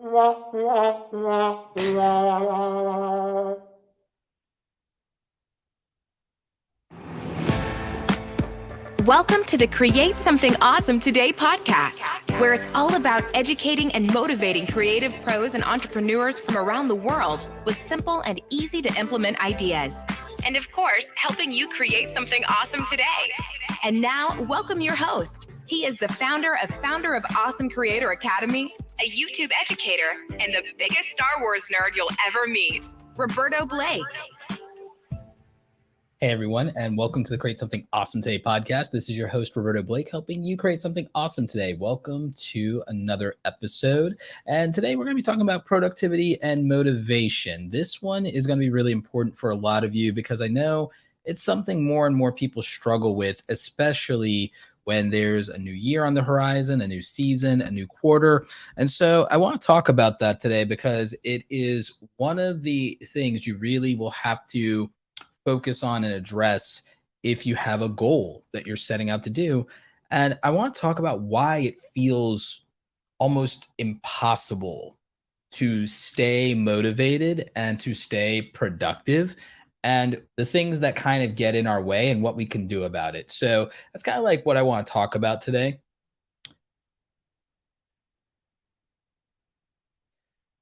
Welcome to the Create Something Awesome Today podcast, where it's all about educating and motivating creative pros and entrepreneurs from around the world with simple and easy to implement ideas. And of course, helping you create something awesome today. And now, welcome your host. He is the founder of Awesome Creator Academy, a YouTube educator, and the biggest Star Wars nerd you'll ever meet, Roberto Blake. Hey everyone, and welcome to the Create Something Awesome Today podcast. This is your host, Roberto Blake, helping you create something awesome today. Welcome to another episode. And today we're going to be talking about productivity and motivation. This one is going to be really important for a lot of you because I know it's something more and more people struggle with, especially when there's a new year on the horizon, a new season, a new quarter. And so I want to talk about that today because it is one of the things you really will have to focus on and address if you have a goal that you're setting out to do. And I want to talk about why it feels almost impossible to stay motivated and to stay productive and the things that kind of get in our way and what we can do about it. So that's kind of like what I want to talk about today.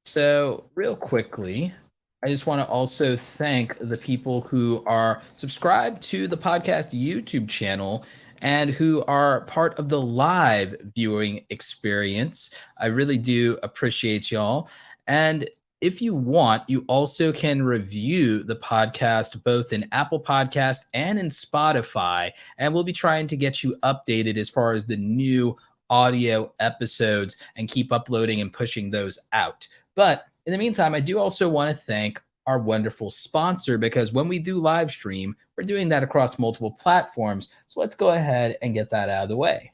So real quickly, I just want to also thank the people who are subscribed to the podcast YouTube channel and who are part of the live viewing experience. I really do appreciate y'all. And if you want, you also can review the podcast both in Apple Podcast and in Spotify. And we'll be trying to get you updated as far as the new audio episodes and keep uploading and pushing those out. But in the meantime, I do also want to thank our wonderful sponsor because when we do live stream, we're doing that across multiple platforms. So let's go ahead and get that out of the way.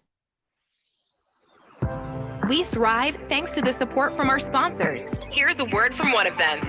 We thrive thanks to the support from our sponsors. Here's a word from one of them.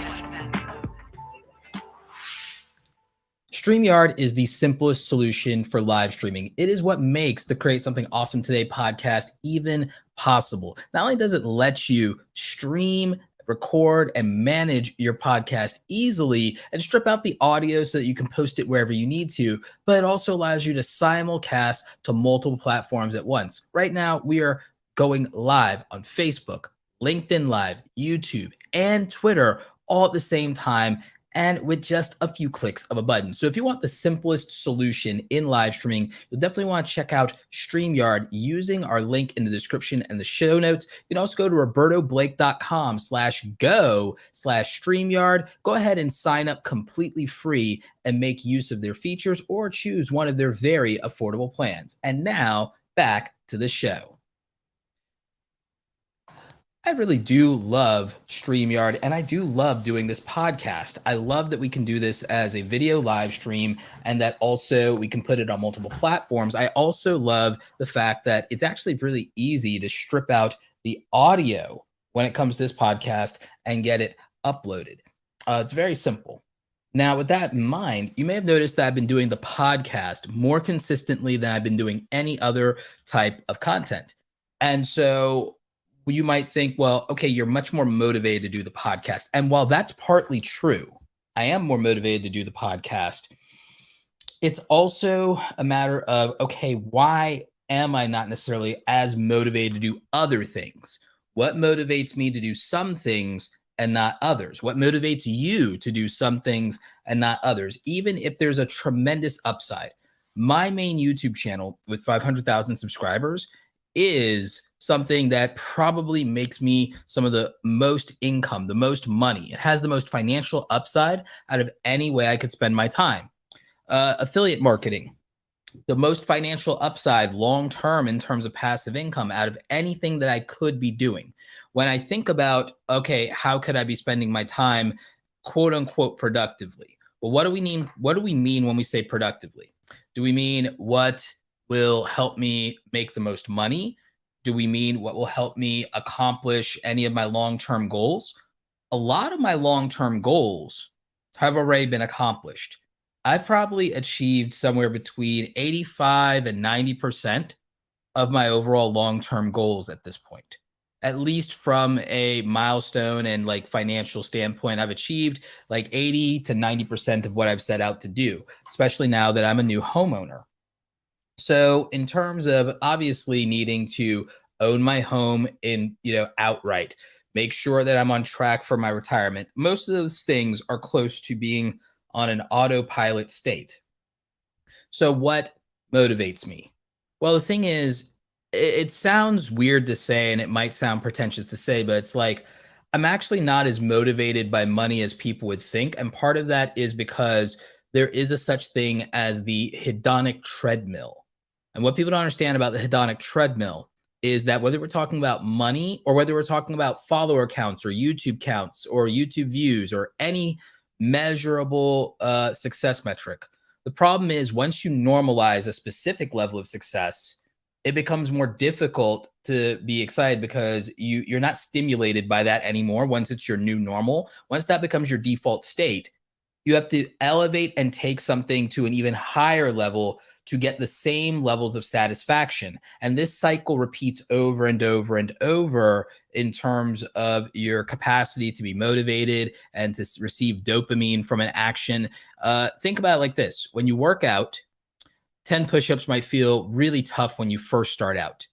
StreamYard is the simplest solution for live streaming. It is what makes the Create Something Awesome Today podcast even possible. Not only does it let you stream, record, and manage your podcast easily and strip out the audio so that you can post it wherever you need to, but it also allows you to simulcast to multiple platforms at once. Right now, we are going live on Facebook, LinkedIn Live, YouTube, and Twitter all at the same time, and with just a few clicks of a button. So if you want the simplest solution in live streaming, you'll definitely want to check out StreamYard using our link in the description and the show notes. You can also go to robertoblake.com/go/StreamYard. Go ahead and sign up completely free and make use of their features or choose one of their very affordable plans. And now back to the show. I really do love StreamYard, and I do love doing this podcast. I love that we can do this as a video live stream and that also we can put it on multiple platforms. I also love the fact that it's actually really easy to strip out the audio when it comes to this podcast and get it uploaded. It's very simple. Now, with that in mind, you may have noticed that I've been doing the podcast more consistently than I've been doing any other type of content. And so you might think, well, okay, you're much more motivated to do the podcast. And while that's partly true, I am more motivated to do the podcast. It's also a matter of, okay, why am I not necessarily as motivated to do other things? What motivates me to do some things and not others? What motivates you to do some things and not others? Even if there's a tremendous upside. My main YouTube channel with 500,000 subscribers is something that probably makes me some of the most income, the most money. It has the most financial upside out of any way I could spend my time. Affiliate marketing, the most financial upside long-term in terms of passive income out of anything that I could be doing. When I think about, okay, how could I be spending my time, quote unquote, productively? Well, what do we mean? What do we mean when we say productively? Do we mean what will help me make the most money? Do we mean what will help me accomplish any of my long-term goals? A lot of my long-term goals have already been accomplished. I've probably achieved somewhere between 85 and 90% of my overall long-term goals at this point. at least from a milestone and like financial standpoint, I've achieved like 80 to 90% of what I've set out to do, especially now that I'm a new homeowner. So in terms of obviously needing to own my home in, outright, make sure that I'm on track for my retirement, most of those things are close to being on an autopilot state. So what motivates me? Well, the thing is, it sounds weird to say, and it might sound pretentious to say, but it's like I'm actually not as motivated by money as people would think. And part of that is because there is a such thing as the hedonic treadmill. And what people don't understand about the hedonic treadmill is that whether we're talking about money or whether we're talking about follower counts or YouTube counts or YouTube views or any measurable success metric, the problem is once you normalize a specific level of success, it becomes more difficult to be excited because you're not stimulated by that anymore. Once it's your new normal, once that becomes your default state, you have to elevate and take something to an even higher level to get the same levels of satisfaction. And this cycle repeats over and over and over in terms of your capacity to be motivated and to receive dopamine from an action. Think about it like this. When you work out, 10 push-ups might feel really tough when you first start out.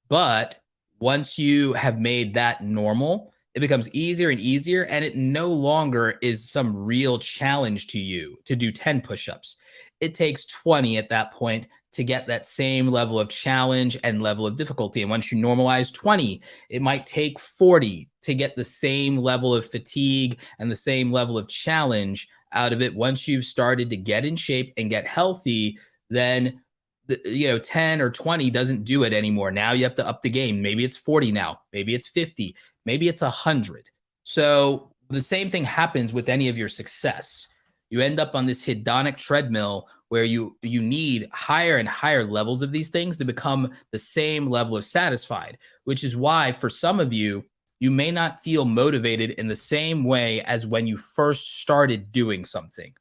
But once you have made that normal, it becomes easier and easier, and it no longer is some real challenge to you to do 10 push-ups. It takes 20 at that point to get that same level of challenge and level of difficulty. And once you normalize 20, it might take 40 to get the same level of fatigue and the same level of challenge out of it. Once you've started to get in shape and get healthy, then 10 or 20 doesn't do it anymore. Now you have to up the game. Maybe it's 40 now, maybe it's 50, maybe it's 100. So the same thing happens with any of your success. You end up on this hedonic treadmill where you need higher and higher levels of these things to become the same level of satisfied, which is why for some of you, you may not feel motivated in the same way as when you first started doing something.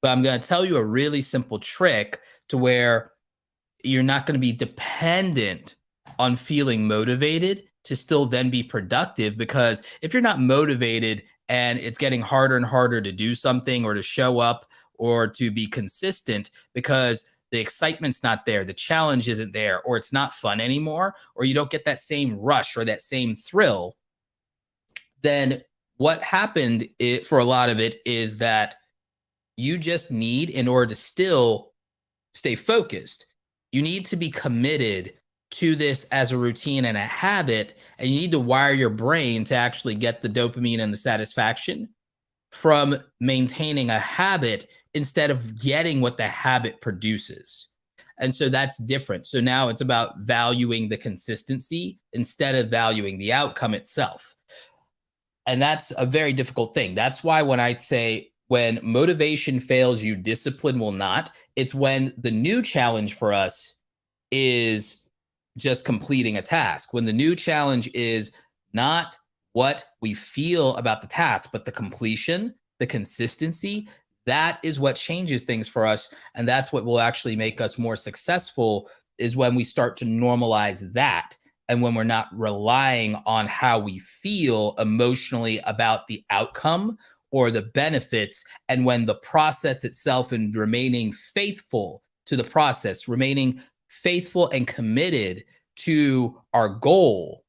But I'm going to tell you a really simple trick to where you're not going to be dependent on feeling motivated to still then be productive. Because if you're not motivated and it's getting harder and harder to do something or to show up or to be consistent because the excitement's not there, the challenge isn't there, or it's not fun anymore, or you don't get that same rush or that same thrill, then what happened for a lot of it is that you just need, in order to still stay focused, you need to be committed to this as a routine and a habit, and you need to wire your brain to actually get the dopamine and the satisfaction from maintaining a habit instead of getting what the habit produces. And so that's different. So now it's about valuing the consistency instead of valuing the outcome itself. And that's a very difficult thing. That's why when I say when motivation fails you, discipline will not, it's when the new challenge for us is just completing a task. When the new challenge is not what we feel about the task, but the completion, the consistency, that is what changes things for us. And that's what will actually make us more successful, is when we start to normalize that. And when we're not relying on how we feel emotionally about the outcome or the benefits, and when the process itself and remaining faithful to the process, remaining faithful and committed to our goal,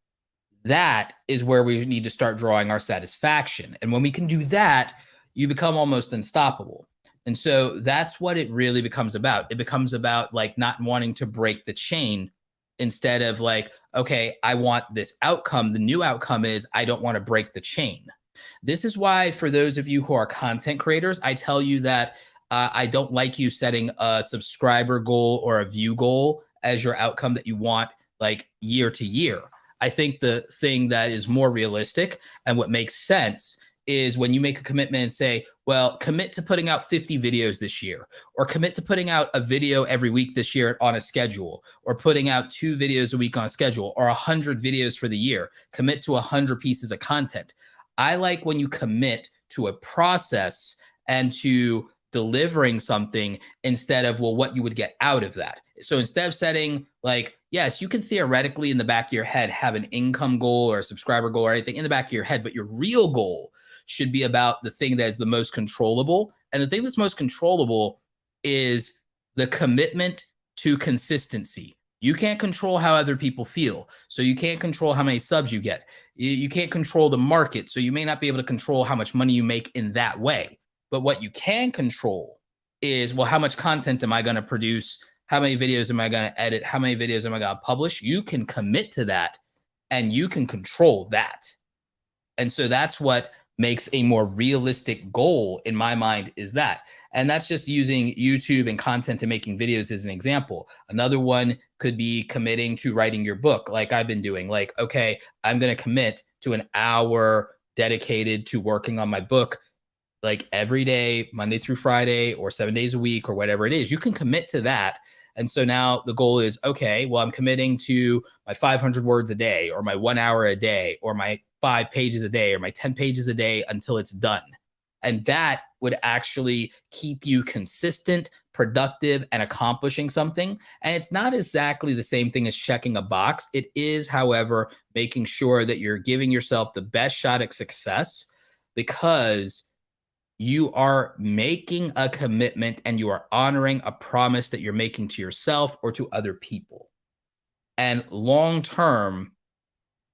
that is where we need to start drawing our satisfaction. And when we can do that, you become almost unstoppable. And so that's what it really becomes about. It becomes about like not wanting to break the chain, instead of like, okay, I want this outcome. The new outcome is I don't want to break the chain. This is why for those of you who are content creators, I tell you that I don't like you setting a subscriber goal or a view goal as your outcome that you want like year to year. I think the thing that is more realistic and what makes sense is when you make a commitment and say, well, commit to putting out 50 videos this year, or commit to putting out a video every week this year on a schedule, or putting out 2 videos a week on a schedule, or 100 videos for the year, commit to 100 pieces of content. I like when you commit to a process and to delivering something instead of, well, what you would get out of that. So instead of setting like, yes, you can theoretically in the back of your head have an income goal or a subscriber goal or anything in the back of your head, but your real goal should be about the thing that is the most controllable. And the thing that's most controllable is the commitment to consistency. You can't control how other people feel. So you can't control how many subs you get. You can't control the market. So you may not be able to control how much money you make in that way. But what you can control is, well, how much content am I going to produce? How many videos am I going to edit? How many videos am I going to publish? You can commit to that and you can control that. And so that's what makes a more realistic goal in my mind is that. And that's just using YouTube and content and making videos as an example. Another one could be committing to writing your book like I've been doing. Like, okay, I'm going to commit to an hour dedicated to working on my book like every day, Monday through Friday, or 7 days a week, or whatever it is. You can commit to that. And so now the goal is, okay, well, I'm committing to my 500 words a day, or my 1 hour a day, or my 5 pages a day, or my 10 pages a day until it's done. And that would actually keep you consistent, productive, and accomplishing something. And it's not exactly the same thing as checking a box. It is, however, making sure that you're giving yourself the best shot at success, because you are making a commitment and you are honoring a promise that you're making to yourself or to other people. And long term,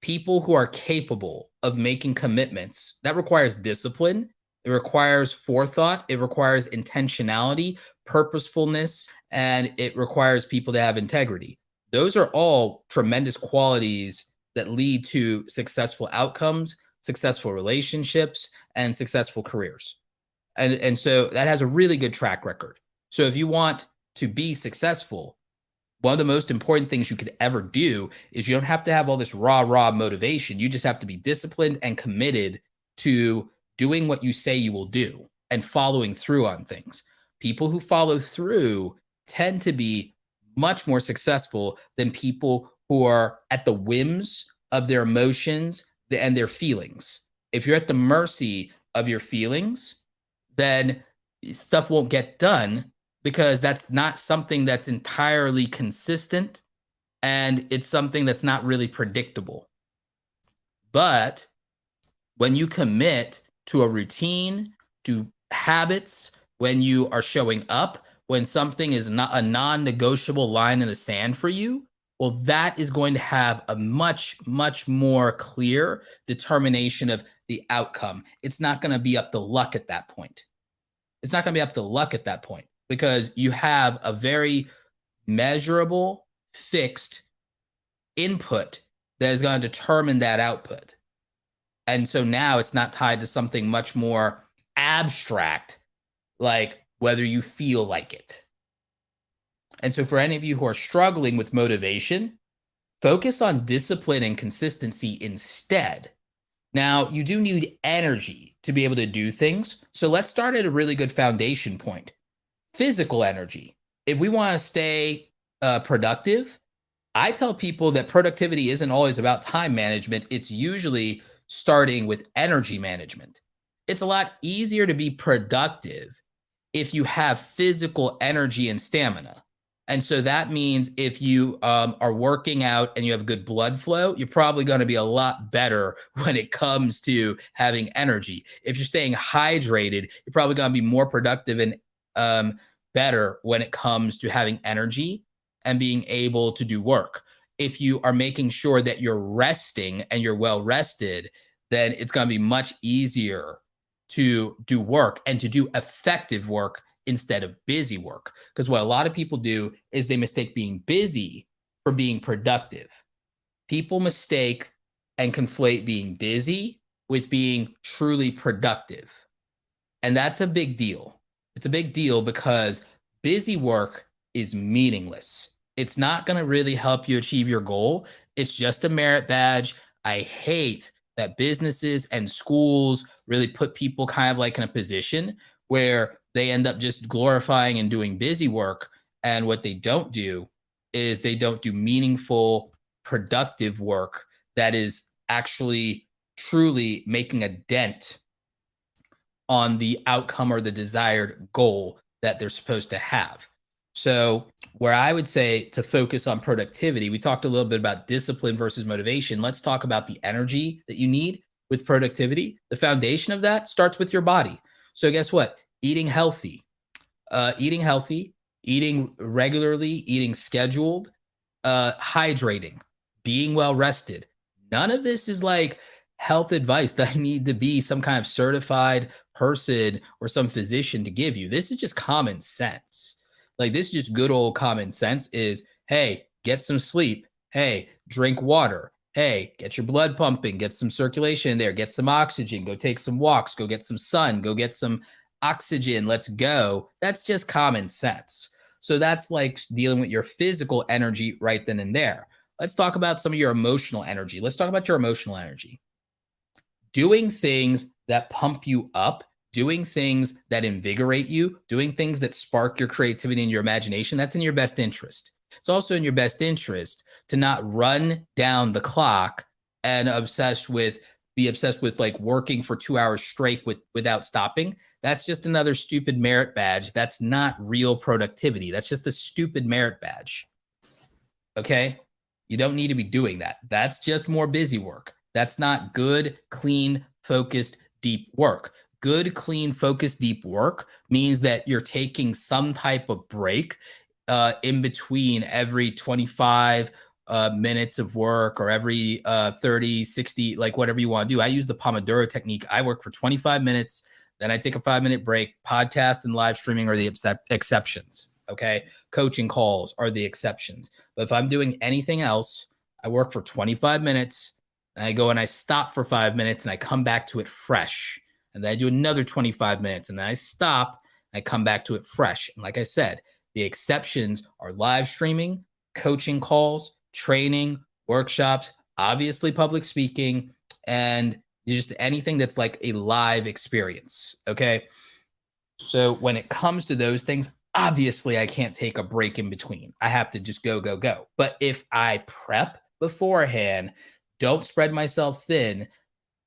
people who are capable of making commitments, that requires discipline, it requires forethought, it requires intentionality, purposefulness, and it requires people to have integrity. Those are all tremendous qualities that lead to successful outcomes, successful relationships, and successful careers. And so that has a really good track record. So if you want to be successful, one of the most important things you could ever do is you don't have to have all this raw motivation. You just have to be disciplined and committed to doing what you say you will do and following through on things. People who follow through tend to be much more successful than people who are at the whims of their emotions and their feelings. If you're at the mercy of your feelings, then stuff won't get done, because that's not something that's entirely consistent, and it's something that's not really predictable. But when you commit to a routine, to habits, when you are showing up, when something is not a non-negotiable line in the sand for you, well, that is going to have a much more clear determination of the outcome. It's not going to be up to luck at that point. It's not going to be up to luck at that point, because you have a very measurable, fixed input that is going to determine that output. And so now it's not tied to something much more abstract, like whether you feel like it. And so for any of you who are struggling with motivation, focus on discipline and consistency instead. Now, you do need energy to be able to do things. So let's start at a really good foundation point. Physical energy. If we want to stay productive, I tell people that productivity isn't always about time management. It's usually starting with energy management. It's a lot easier to be productive if you have physical energy and stamina. And so that means if you are working out and you have good blood flow, you're probably going to be a lot better when it comes to having energy. If you're staying hydrated, you're probably going to be more productive and better when it comes to having energy and being able to do work. If you are making sure that you're resting and you're well rested, then it's going to be much easier to do work and to do effective work instead of busy work. Because what a lot of people do is they mistake being busy for being productive. People mistake and conflate being busy with being truly productive. And that's a big deal. It's a big deal because busy work is meaningless. It's not going to really help you achieve your goal. It's just a merit badge. I hate that businesses and schools really put people kind of like in a position where they end up just glorifying and doing busy work. And what they don't do is they don't do meaningful, productive work that is actually truly making a dent on the outcome or the desired goal that they're supposed to have. So, where I would say to focus on productivity, we talked a little bit about discipline versus motivation. Let's talk about the energy that you need with productivity. The foundation of that starts with your body. So, guess what? Eating healthy, eating regularly, eating scheduled, hydrating, being well rested. None of this is like health advice that I need to be some kind of certified person or some physician to give you. This is just common sense. Like this is just good old common sense is, hey, get some sleep. Hey, drink water. Hey, get your blood pumping, get some circulation in there, get some oxygen, go take some walks, go get some sun, go get some oxygen. Let's go. That's just common sense. So that's like dealing with your physical energy right then and there. Let's talk about some of your emotional energy. Let's talk about your emotional energy. Doing things that pump you up, doing things that invigorate you, doing things that spark your creativity and your imagination, that's in your best interest. It's also in your best interest to not run down the clock and be obsessed with like working for 2 hours straight without stopping. That's just another stupid merit badge. That's not real productivity. That's just a stupid merit badge. Okay? You don't need to be doing that. That's just more busy work. That's not good, clean, focused, deep work. Good, clean, focused, deep work means that you're taking some type of break in between every 25 minutes of work or every 30, 60, like whatever you want to do. I use the Pomodoro technique. I work for 25 minutes, then I take a 5-minute break. Podcast and live streaming are the exceptions. Okay. Coaching calls are the exceptions. But if I'm doing anything else, I work for 25 minutes and I go and I stop for 5 minutes and I come back to it fresh. And then I do another 25 minutes and then I stop and I come back to it fresh. And like I said, the exceptions are live streaming, coaching calls, training, workshops, obviously public speaking, and just anything that's like a live experience. Okay. So when it comes to those things, obviously I can't take a break in between. I have to just go, go, go. But if I prep beforehand, don't spread myself thin,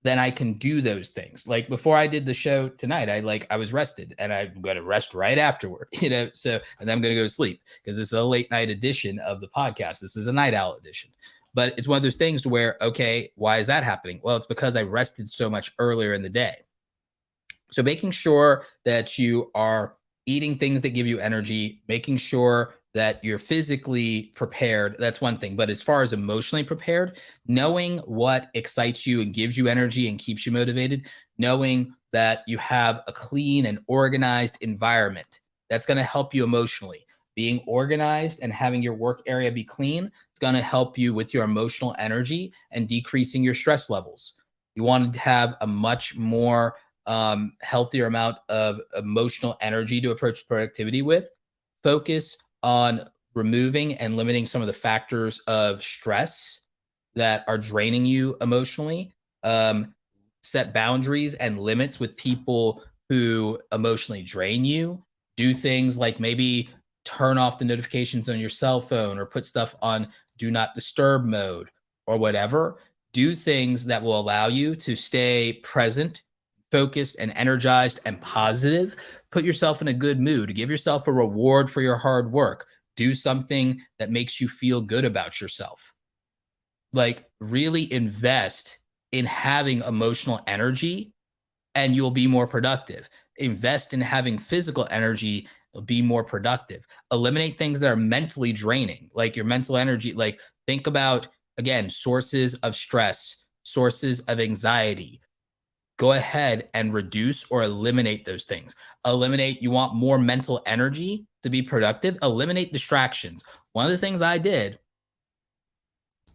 then I can do those things. Like before I did the show tonight, I was rested and I'm going to rest right afterward, so, and then I'm going to go to sleep because this is a late night edition of the podcast. This is a night owl edition, but it's one of those things to where, okay, why is that happening? Well, it's because I rested so much earlier in the day. So making sure that you are eating things that give you energy, making sure that you're physically prepared, that's one thing. But as far as emotionally prepared, knowing what excites you and gives you energy and keeps you motivated, knowing that you have a clean and organized environment, that's going to help you emotionally. Being organized and having your work area be clean, it's going to help you with your emotional energy and decreasing your stress levels. You want to have a much more healthier amount of emotional energy to approach productivity with. Focus on removing and limiting some of the factors of stress that are draining you emotionally. Set boundaries and limits with people who emotionally drain you. Do things like maybe turn off the notifications on your cell phone or put stuff on do not disturb mode or whatever. Do things that will allow you to stay present, focused, and energized and positive. Put yourself in a good mood. Give yourself a reward for your hard work. Do something that makes you feel good about yourself. Like really invest in having emotional energy and you'll be more productive. Invest in having physical energy, you'll be more productive. Eliminate things that are mentally draining, like your mental energy. Like think about, again, sources of stress, sources of anxiety. Go ahead and reduce or eliminate those things. You want more mental energy to be productive, eliminate distractions. One of the things I did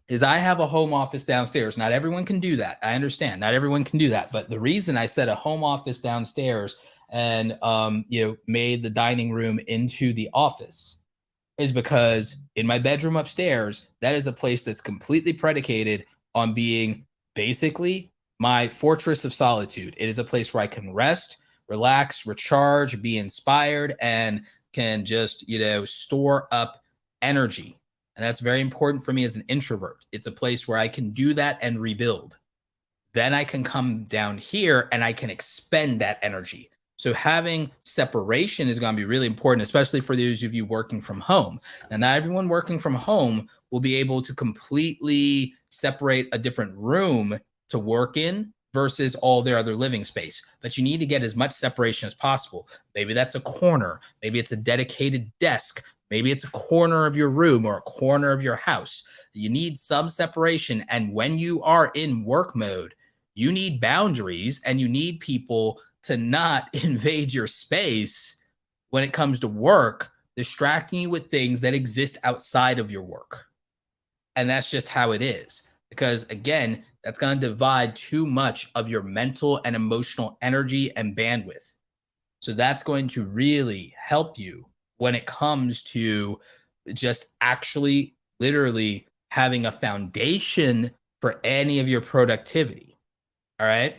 is I have a home office downstairs. Not everyone can do that. I understand. Not everyone can do that. But the reason I set a home office downstairs and made the dining room into the office is because in my bedroom upstairs, that is a place that's completely predicated on being basically my fortress of solitude. It is a place where I can rest, relax, recharge, be inspired, and can just, store up energy. And that's very important for me as an introvert. It's a place where I can do that and rebuild. Then I can come down here and I can expend that energy. So having separation is going to be really important, especially for those of you working from home. And not everyone working from home will be able to completely separate a different room to work in versus all their other living space. But you need to get as much separation as possible. Maybe that's a corner, maybe it's a dedicated desk, maybe it's a corner of your room or a corner of your house. You need some separation. And when you are in work mode, you need boundaries and you need people to not invade your space when it comes to work, distracting you with things that exist outside of your work. And that's just how it is. Because again, that's going to divide too much of your mental and emotional energy and bandwidth. So that's going to really help you when it comes to just actually literally having a foundation for any of your productivity. All right.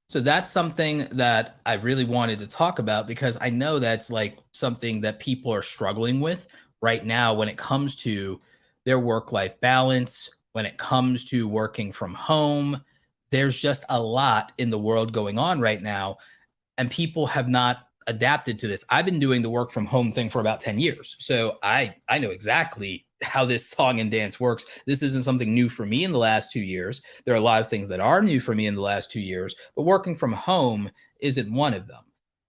So that's something that I really wanted to talk about because I know that's like something that people are struggling with right now when it comes to their work-life balance, when it comes to working from home. There's just a lot in the world going on right now, and people have not adapted to this. I've been doing the work from home thing for about 10 years. So I know exactly how this song and dance works. This isn't something new for me in the last 2 years. There are a lot of things that are new for me in the last 2 years, but working from home isn't one of them.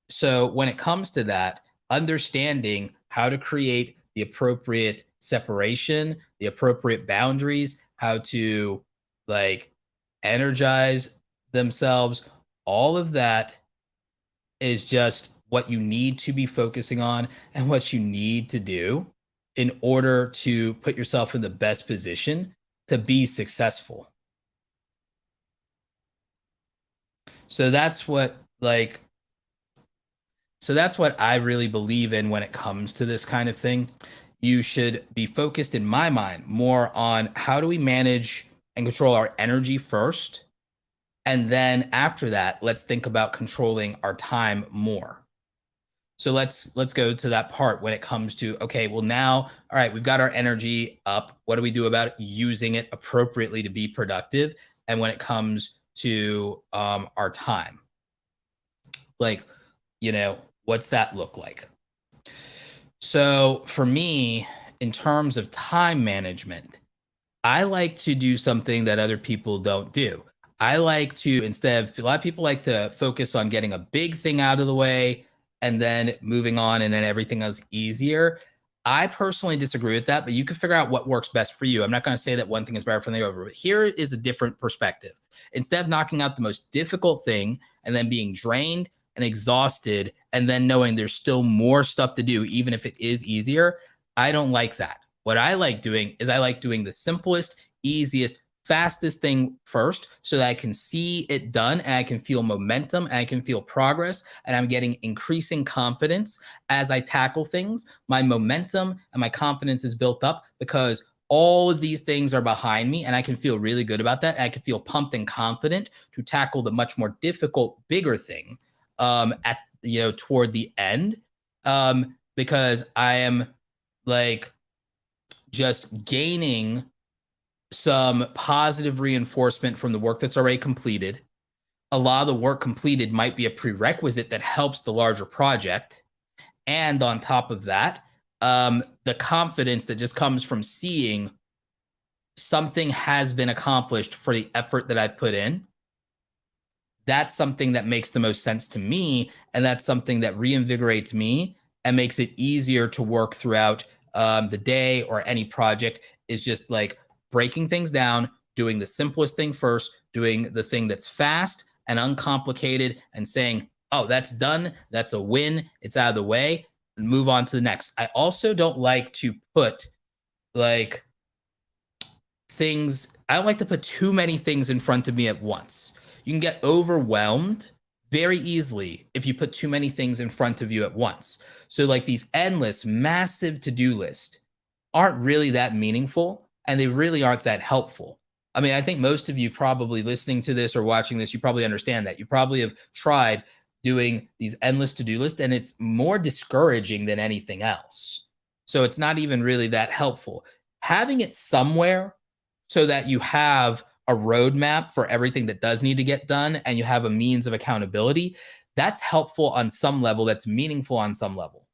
So when it comes to that, understanding how to create the appropriate separation, the appropriate boundaries, how to like energize themselves, all of that is just what you need to be focusing on and what you need to do in order to put yourself in the best position to be successful. So that's what like so that's what I really believe in when it comes to this kind of thing. You should be focused in my mind more on how do we manage and control our energy first, and then after that, let's think about controlling our time more. So let's go to that part when it comes to okay, well now, all right, we've got our energy up. What do we do about using it appropriately to be productive? And when it comes to our time, like what's that look like? So for me, in terms of time management, I like to do something that other people don't do. I like to instead, a lot of people like to focus on getting a big thing out of the way and then moving on and then everything else easier. I personally disagree with that, but you can figure out what works best for you. I'm not going to say that one thing is better than the other, but here is a different perspective. Instead of knocking out the most difficult thing and then being drained and exhausted and then knowing there's still more stuff to do, even if it is easier, I don't like that. What I like doing is I like doing the simplest, easiest, fastest thing first so that I can see it done and I can feel momentum and I can feel progress and I'm getting increasing confidence as I tackle things. My momentum and my confidence is built up because all of these things are behind me and I can feel really good about that. I can feel pumped and confident to tackle the much more difficult, bigger thing at toward the end because I am like just gaining some positive reinforcement from the work that's already completed. A lot of the work completed might be a prerequisite that helps the larger project. And on top of that, the confidence that just comes from seeing something has been accomplished for the effort that I've put in. That's something that makes the most sense to me. And that's something that reinvigorates me and makes it easier to work throughout the day or any project is just like breaking things down, doing the simplest thing first, doing the thing that's fast and uncomplicated and saying, oh, that's done. That's a win. It's out of the way and move on to the next. I also don't like to put like things, I don't like to put too many things in front of me at once. You can get overwhelmed very easily if you put too many things in front of you at once. So like these endless, massive to-do lists aren't really that meaningful and they really aren't that helpful. I mean, I think most of you probably listening to this or watching this, you probably understand that. You probably have tried doing these endless to-do lists and it's more discouraging than anything else. So it's not even really that helpful. Having it somewhere so that you have a roadmap for everything that does need to get done, and you have a means of accountability, that's helpful on some level, that's meaningful on some level.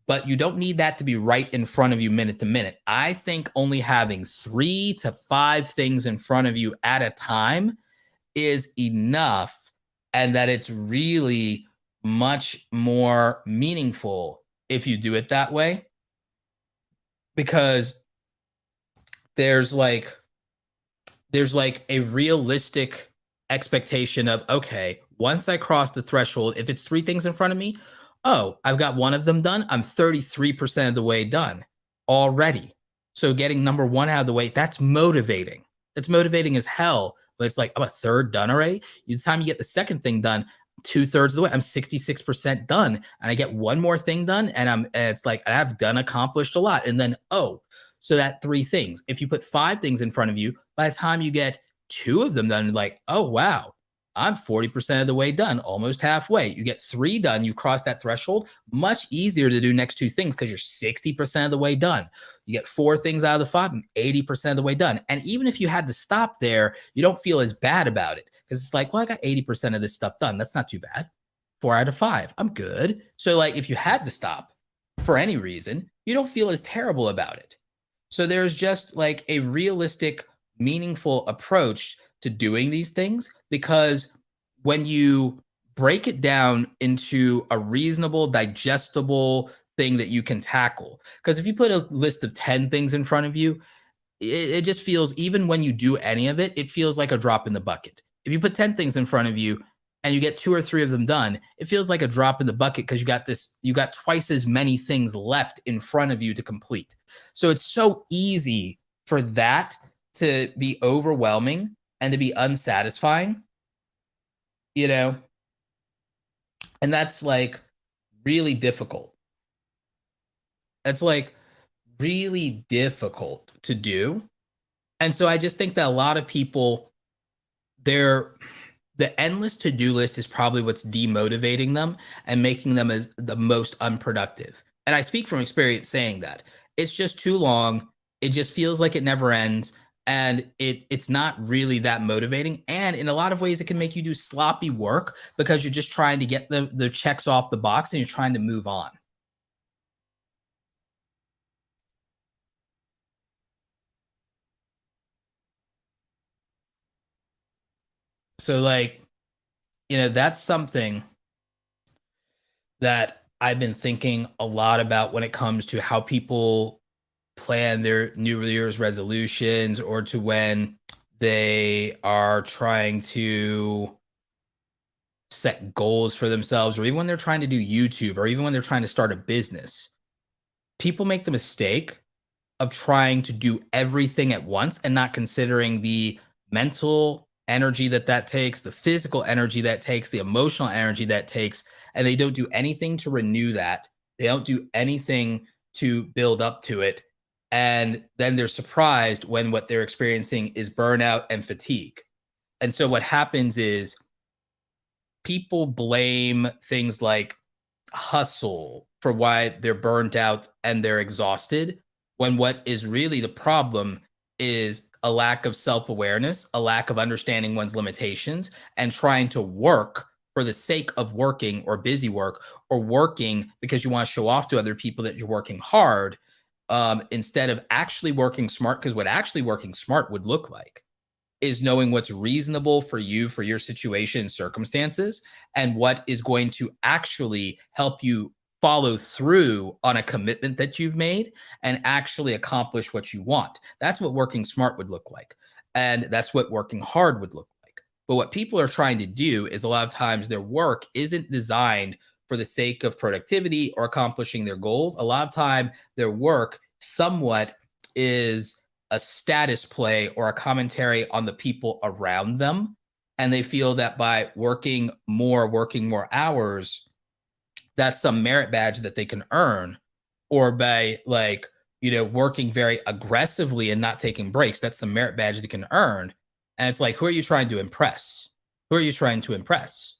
But you don't need that to be right in front of you minute to minute. I think only having 3 to 5 things in front of you at a time is enough, and that it's really much more meaningful if you do it that way, because there's like a realistic expectation of, okay, once I cross the threshold, if it's 3 things in front of me, oh, I've got one of them done. I'm 33% of the way done already. So getting number 1 out of the way, that's motivating. It's motivating as hell. But it's like, I'm a third done already. The time you get the second thing done, 2/3 of the way, I'm 66% done. And I get one more thing done. And it's like, I've done accomplished a lot. And then, oh, so that 3 things. If you put 5 things in front of you, by the time you get 2 of them done, like, oh, wow, I'm 40% of the way done, almost halfway. You get 3 done, you've crossed that threshold. Much easier to do next 2 things because you're 60% of the way done. You get 4 things out of the 5, and 80% of the way done. And even if you had to stop there, you don't feel as bad about it because it's like, well, I got 80% of this stuff done. That's not too bad. 4 out of 5, I'm good. So, like, if you had to stop for any reason, you don't feel as terrible about it. So there's just like a realistic, meaningful approach to doing these things, because when you break it down into a reasonable, digestible thing that you can tackle, because if you put a list of 10 things in front of you, it just feels, even when you do any of it, it feels like a drop in the bucket. If you put 10 things in front of you and you get 2 or 3 of them done, it feels like a drop in the bucket because you got twice as many things left in front of you to complete. So it's so easy for that to be overwhelming and to be unsatisfying, you know? And that's like really difficult. It's like really difficult to do. And so I just think that a lot of people, the endless to-do list is probably what's demotivating them and making them as the most unproductive. And I speak from experience saying that. It's just too long. It just feels like it never ends. And it's not really that motivating. And in a lot of ways, it can make you do sloppy work because you're just trying to get the checks off the box and you're trying to move on. So, like, that's something that I've been thinking a lot about when it comes to how people plan their New Year's resolutions, or to when they are trying to set goals for themselves, or even when they're trying to do YouTube, or even when they're trying to start a business. People make the mistake of trying to do everything at once and not considering the mental energy that takes, the physical energy that takes, the emotional energy that takes, and they don't do anything to renew that. They don't do anything to build up to it. And then they're surprised when what they're experiencing is burnout and fatigue. And so what happens is people blame things like hustle for why they're burnt out and they're exhausted, when what is really the problem is a lack of self-awareness, a lack of understanding one's limitations, and trying to work for the sake of working, or busy work, or working because you want to show off to other people that you're working hard, instead of actually working smart. Because what actually working smart would look like is knowing what's reasonable for you, for your situation and circumstances, and what is going to actually help you follow through on a commitment that you've made and actually accomplish what you want. That's what working smart would look like. And that's what working hard would look like. But what people are trying to do is, a lot of times their work isn't designed for the sake of productivity or accomplishing their goals. A lot of time their work somewhat is a status play or a commentary on the people around them. And they feel that by working more hours, that's some merit badge that they can earn. Or by, like, working very aggressively and not taking breaks, that's some merit badge they can earn. And it's like, who are you trying to impress? Who are you trying to impress?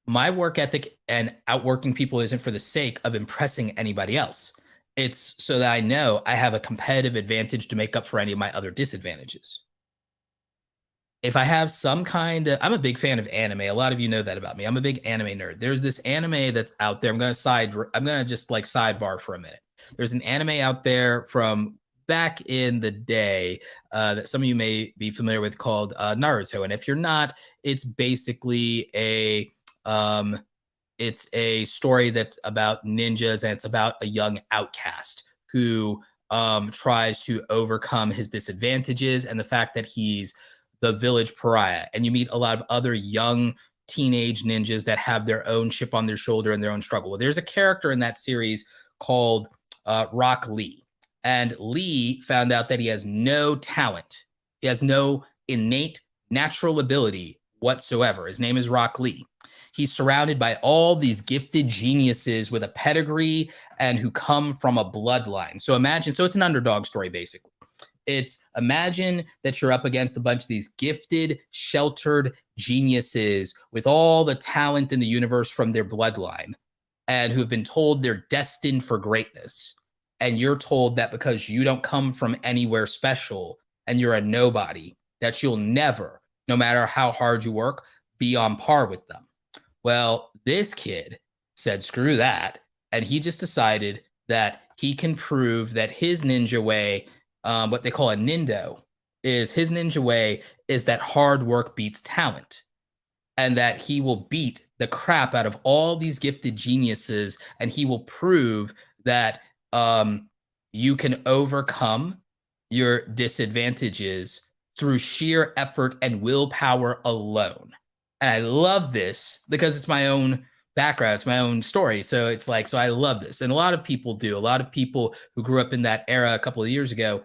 My work ethic and outworking people isn't for the sake of impressing anybody else. It's so that I know I have a competitive advantage to make up for any of my other disadvantages. If I have some kind of, I'm a big fan of anime. A lot of you know that about me. I'm a big anime nerd. There's this anime that's out there. I'm gonna just like sidebar for a minute. There's an anime out there from back in the day that some of you may be familiar with called Naruto. And if you're not, it's basically um, it's a story that's about ninjas and it's about a young outcast who tries to overcome his disadvantages and the fact that he's the village pariah. And you meet a lot of other young teenage ninjas that have their own chip on their shoulder and their own struggle. Well, there's a character in that series called Rock Lee. And Lee found out that he has no talent, he has no innate natural ability whatsoever. His name is Rock Lee. He's surrounded by all these gifted geniuses with a pedigree and who come from a bloodline. So imagine, so it's an underdog story, basically. It's imagine that you're up against a bunch of these gifted, sheltered geniuses with all the talent in the universe from their bloodline and who have been told they're destined for greatness. And you're told that because you don't come from anywhere special and you're a nobody, that you'll never, no matter how hard you work, be on par with them. Well, this kid said, screw that. And he just decided that he can prove that his ninja way, what they call a nindo, is his ninja way is that hard work beats talent. And that he will beat the crap out of all these gifted geniuses. And he will prove that you can overcome your disadvantages through sheer effort and willpower alone. And I love this because it's my own background, it's my own story. So it's like, so I love this. And a lot of people do. A lot of people who grew up in that era a couple of years ago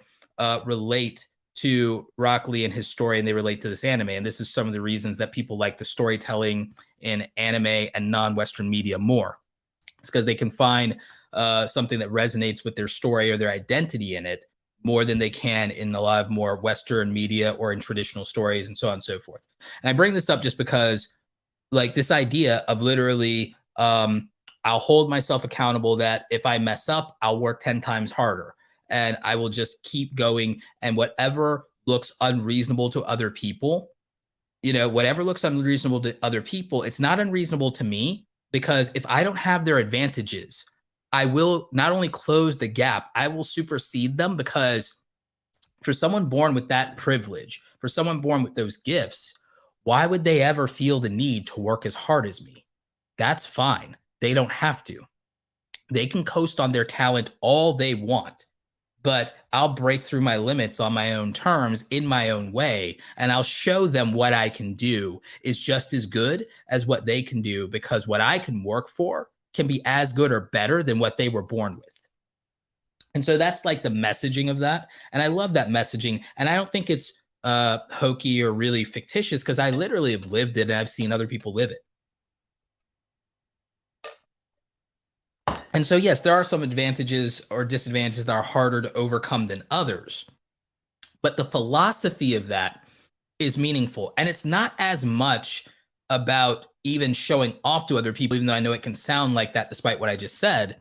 relate to Rock Lee and his story, and they relate to this anime. And this is some of the reasons that people like the storytelling in anime and non-Western media more. It's because they can find something that resonates with their story or their identity in it more than they can in a lot of more Western media or in traditional stories and so on and so forth. And I bring this up just because like this idea of literally, I'll hold myself accountable that if I mess up, I'll work 10 times harder and I will just keep going. And whatever looks unreasonable to other people, whatever looks unreasonable to other people, it's not unreasonable to me because if I don't have their advantages, I will not only close the gap, I will supersede them because for someone born with that privilege, for someone born with those gifts, why would they ever feel the need to work as hard as me? That's fine. They don't have to. They can coast on their talent all they want, but I'll break through my limits on my own terms in my own way. And I'll show them what I can do is just as good as what they can do because what I can work for can be as good or better than what they were born with. And so that's like the messaging of that. And I love that messaging. And I don't think it's hokey or really fictitious because I literally have lived it and I've seen other people live it. And so, yes, there are some advantages or disadvantages that are harder to overcome than others. But the philosophy of that is meaningful. And it's not as much about even showing off to other people, even though I know it can sound like that despite what I just said.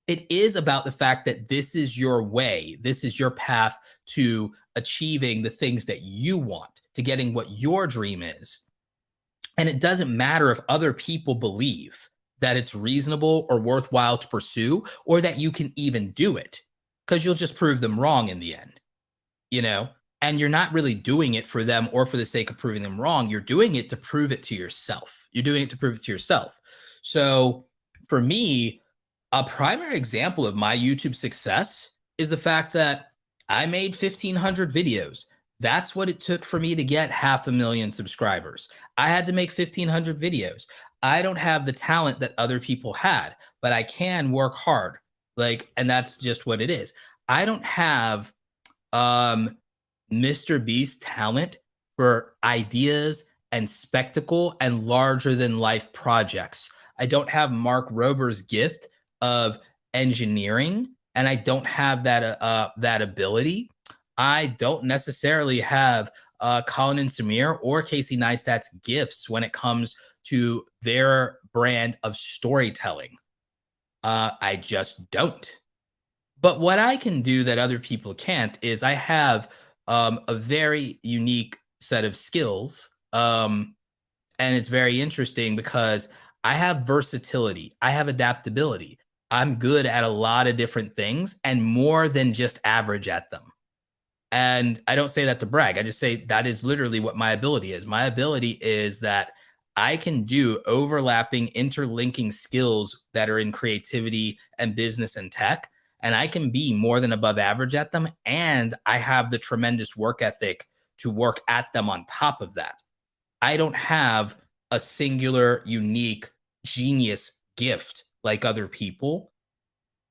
It is about the fact that this is your way. This is your path to achieving the things that you want, to getting what your dream is. And it doesn't matter if other people believe that it's reasonable or worthwhile to pursue or that you can even do it because you'll just prove them wrong in the end, And you're not really doing it for them or for the sake of proving them wrong. You're doing it to prove it to yourself. You're doing it to prove it to yourself. So for me, a primary example of my YouTube success is the fact that I made 1,500 videos. That's what it took for me to get 500,000 subscribers. I had to make 1,500 videos. I don't have the talent that other people had, but I can work hard. And that's just what it is. I don't have Mr. Beast's talent for ideas and spectacle and larger than life projects. I don't have Mark Rober's gift of engineering, and I don't have that ability. I don't necessarily have Colin and Samir or Casey Neistat's gifts when it comes to their brand of storytelling. I just don't. But what I can do that other people can't is I have a very unique set of skills. And it's very interesting because I have versatility, I have adaptability. I'm good at a lot of different things and more than just average at them. And I don't say that to brag. I just say that is literally what my ability is. My ability is that I can do overlapping, interlinking skills that are in creativity and business and tech. And I can be more than above average at them. And I have the tremendous work ethic to work at them on top of that. I don't have a singular, unique, genius gift like other people.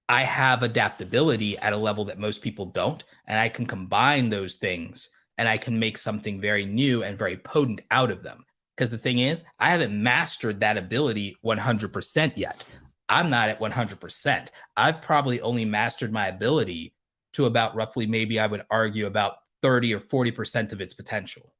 I have adaptability at a level that most people don't. And I can combine those things and I can make something very new and very potent out of them. Because the thing is, I haven't mastered that ability 100% yet. I'm not at 100%. I've probably only mastered my ability to about roughly, maybe I would argue about 30 or 40% of its potential.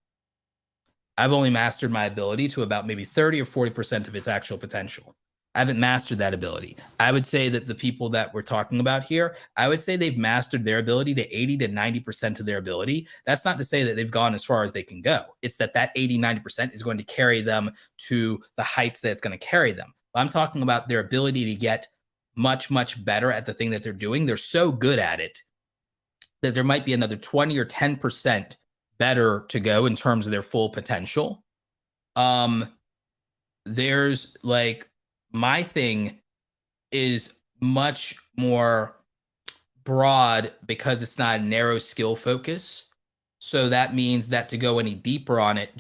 I've only mastered my ability to about maybe 30 or 40% of its actual potential. I haven't mastered that ability. I would say that the people that we're talking about here, I would say they've mastered their ability to 80 to 90% of their ability. That's not to say that they've gone as far as they can go. It's that 80, 90% is going to carry them to the heights that it's going to carry them. I'm talking about their ability to get much, much better at the thing that they're doing. They're so good at it that there might be another 20 or 10% better to go in terms of their full potential. There's like, my thing is much more broad because it's not a narrow skill focus. So that means that to go any deeper on it,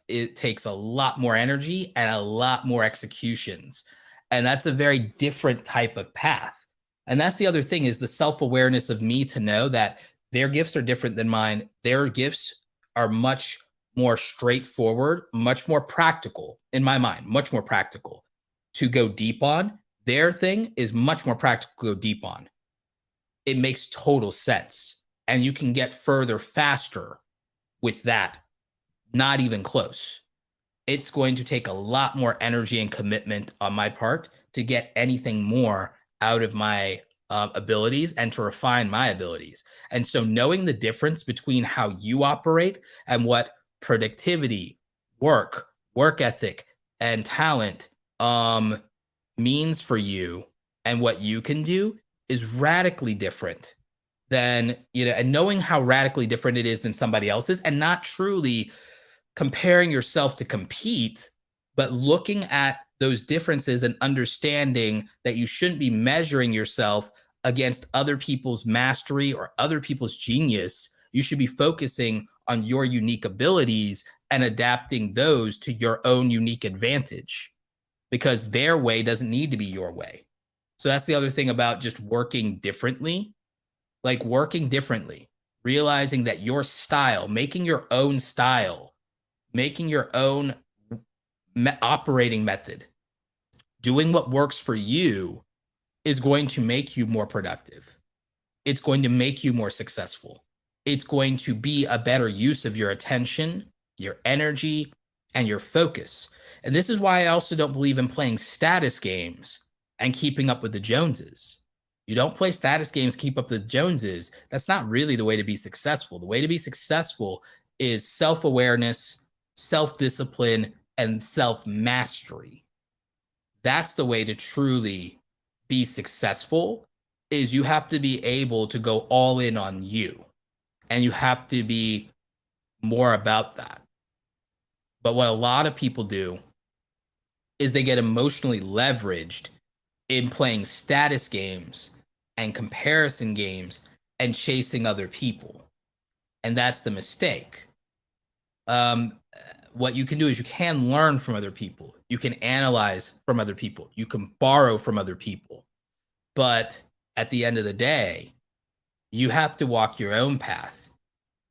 it takes a lot more energy and a lot more executions. And that's a very different type of path. And that's the other thing, is the self-awareness of me to know that their gifts are different than mine. Their gifts are much more straightforward, much more practical in my mind, much more practical to go deep on. Their thing is much more practical to go deep on. It makes total sense. And you can get further faster with that. Not even close. It's going to take a lot more energy and commitment on my part to get anything more out of my abilities and to refine my abilities. And so knowing the difference between how you operate and what productivity, work ethic, and talent means for you and what you can do is radically different than, and knowing how radically different it is than somebody else's, and not truly comparing yourself to compete, but looking at those differences and understanding that you shouldn't be measuring yourself against other people's mastery or other people's genius. You should be focusing on your unique abilities and adapting those to your own unique advantage, because their way doesn't need to be your way. So that's the other thing about just working differently, realizing that your style, making your own operating method, doing what works for you is going to make you more productive. It's going to make you more successful. It's going to be a better use of your attention, your energy, and your focus. And this is why I also don't believe in playing status games and keeping up with the Joneses. You don't play status games, keep up with the Joneses. That's not really the way to be successful. The way to be successful is self-awareness, self-discipline, and self-mastery. That's the way to truly be successful, is you have to be able to go all in on you. And you have to be more about that. But what a lot of people do is they get emotionally leveraged in playing status games and comparison games and chasing other people. And that's the mistake. What you can do is you can learn from other people. You can analyze from other people. You can borrow from other people. But at the end of the day, you have to walk your own path.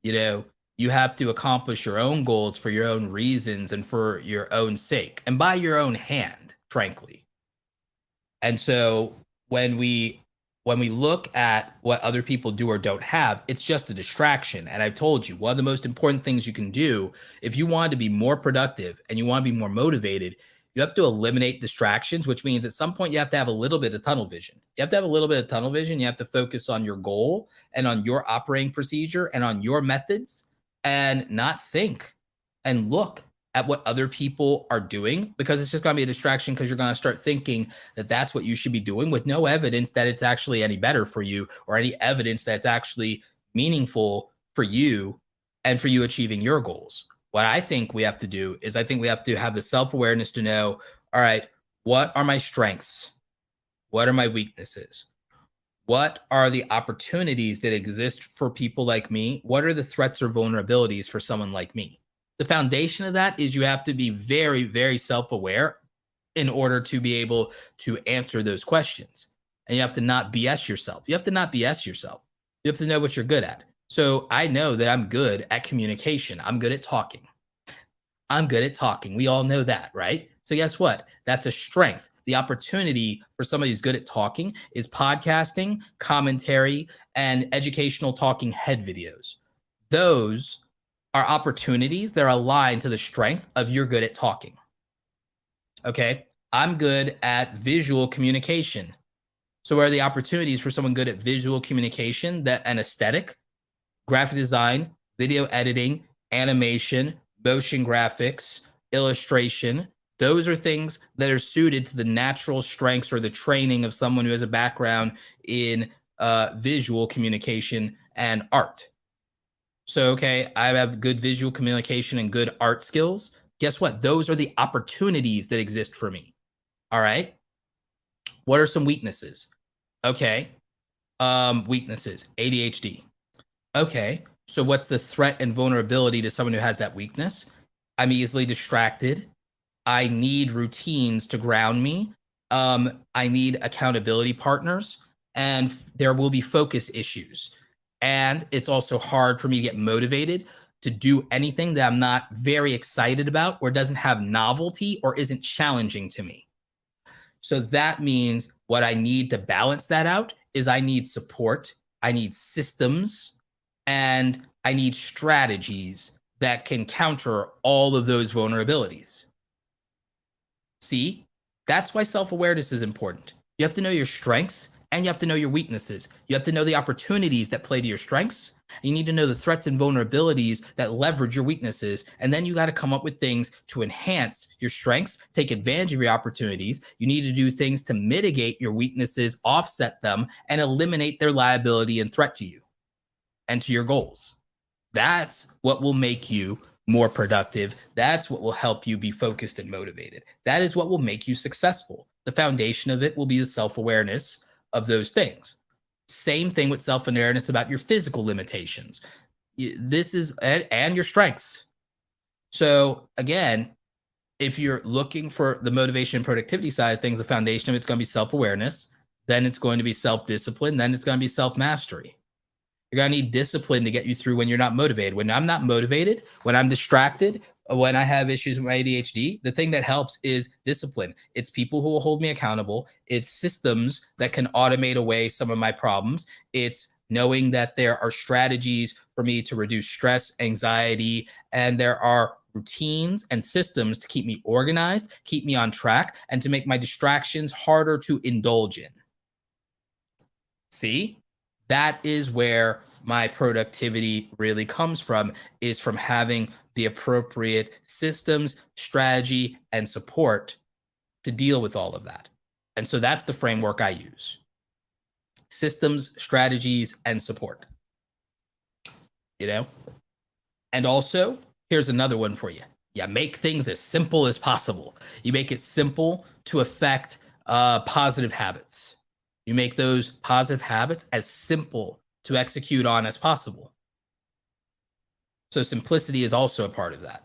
You have to accomplish your own goals for your own reasons and for your own sake and by your own hand, frankly. And so when we look at what other people do or don't have, it's just a distraction. And I've told you, one of the most important things you can do if you want to be more productive and you want to be more motivated, You have to eliminate distractions, which means at some point you have to have a little bit of tunnel vision. You have to have a little bit of tunnel vision. You have to focus on your goal and on your operating procedure and on your methods and not think and look at what other people are doing, because it's just going to be a distraction, because you're going to start thinking that that's what you should be doing with no evidence that it's actually any better for you or any evidence that's actually meaningful for you and for you achieving your goals. What I think we have to do is I think we have to have the self-awareness to know, all right, what are my strengths? What are my weaknesses? What are the opportunities that exist for people like me? What are the threats or vulnerabilities for someone like me? The foundation of that is you have to be very, very self-aware in order to be able to answer those questions. And you have to not BS yourself. You have to not BS yourself. You have to know what you're good at. So I know that I'm good at communication. I'm good at talking. I'm good at talking. We all know that, right? So guess what? That's a strength. The opportunity for somebody who's good at talking is podcasting, commentary, and educational talking head videos. Those are opportunities that are aligned to the strength of you're good at talking. Okay. I'm good at visual communication. So where are the opportunities for someone good at visual communication, that an aesthetic, graphic design, video editing, animation, motion graphics, illustration? Those are things that are suited to the natural strengths or the training of someone who has a background in visual communication and art. So, okay, I have good visual communication and good art skills. Guess what? Those are the opportunities that exist for me. All right. What are some weaknesses? Okay. Weaknesses, ADHD. Okay. So what's the threat and vulnerability to someone who has that weakness? I'm easily distracted. I need routines to ground me. I need accountability partners, and there will be focus issues. And it's also hard for me to get motivated to do anything that I'm not very excited about or doesn't have novelty or isn't challenging to me. So that means what I need to balance that out is I need support, I need systems, and I need strategies that can counter all of those vulnerabilities. See, that's why self-awareness is important. You have to know your strengths and you have to know your weaknesses. You have to know the opportunities that play to your strengths. You need to know the threats and vulnerabilities that leverage your weaknesses. And then you got to come up with things to enhance your strengths, take advantage of your opportunities. You need to do things to mitigate your weaknesses, offset them, and eliminate their liability and threat to you and to your goals. That's what will make you more productive. That's what will help you be focused and motivated. That is what will make you successful. The foundation of it will be the self-awareness of those things. Same thing with self-awareness about your physical limitations. This is, and your strengths. So again, if you're looking for the motivation and productivity side of things, the foundation of it's going to be self-awareness. Then it's going to be self-discipline. Then it's going to be self-mastery. You're going to need discipline to get you through when you're not motivated. When I'm not motivated, when I'm distracted, when I have issues with my ADHD, the thing that helps is discipline. It's people who will hold me accountable. It's systems that can automate away some of my problems. It's knowing that there are strategies for me to reduce stress, anxiety, and there are routines and systems to keep me organized, keep me on track, and to make my distractions harder to indulge in. See? That is where my productivity really comes from, is from having the appropriate systems, strategy, and support to deal with all of that. And so that's the framework I use. Systems, strategies, and support. You know? And also, here's another one for you. Yeah, make things as simple as possible. You make it simple to affect positive habits. You make those positive habits as simple to execute on as possible. So simplicity is also a part of that.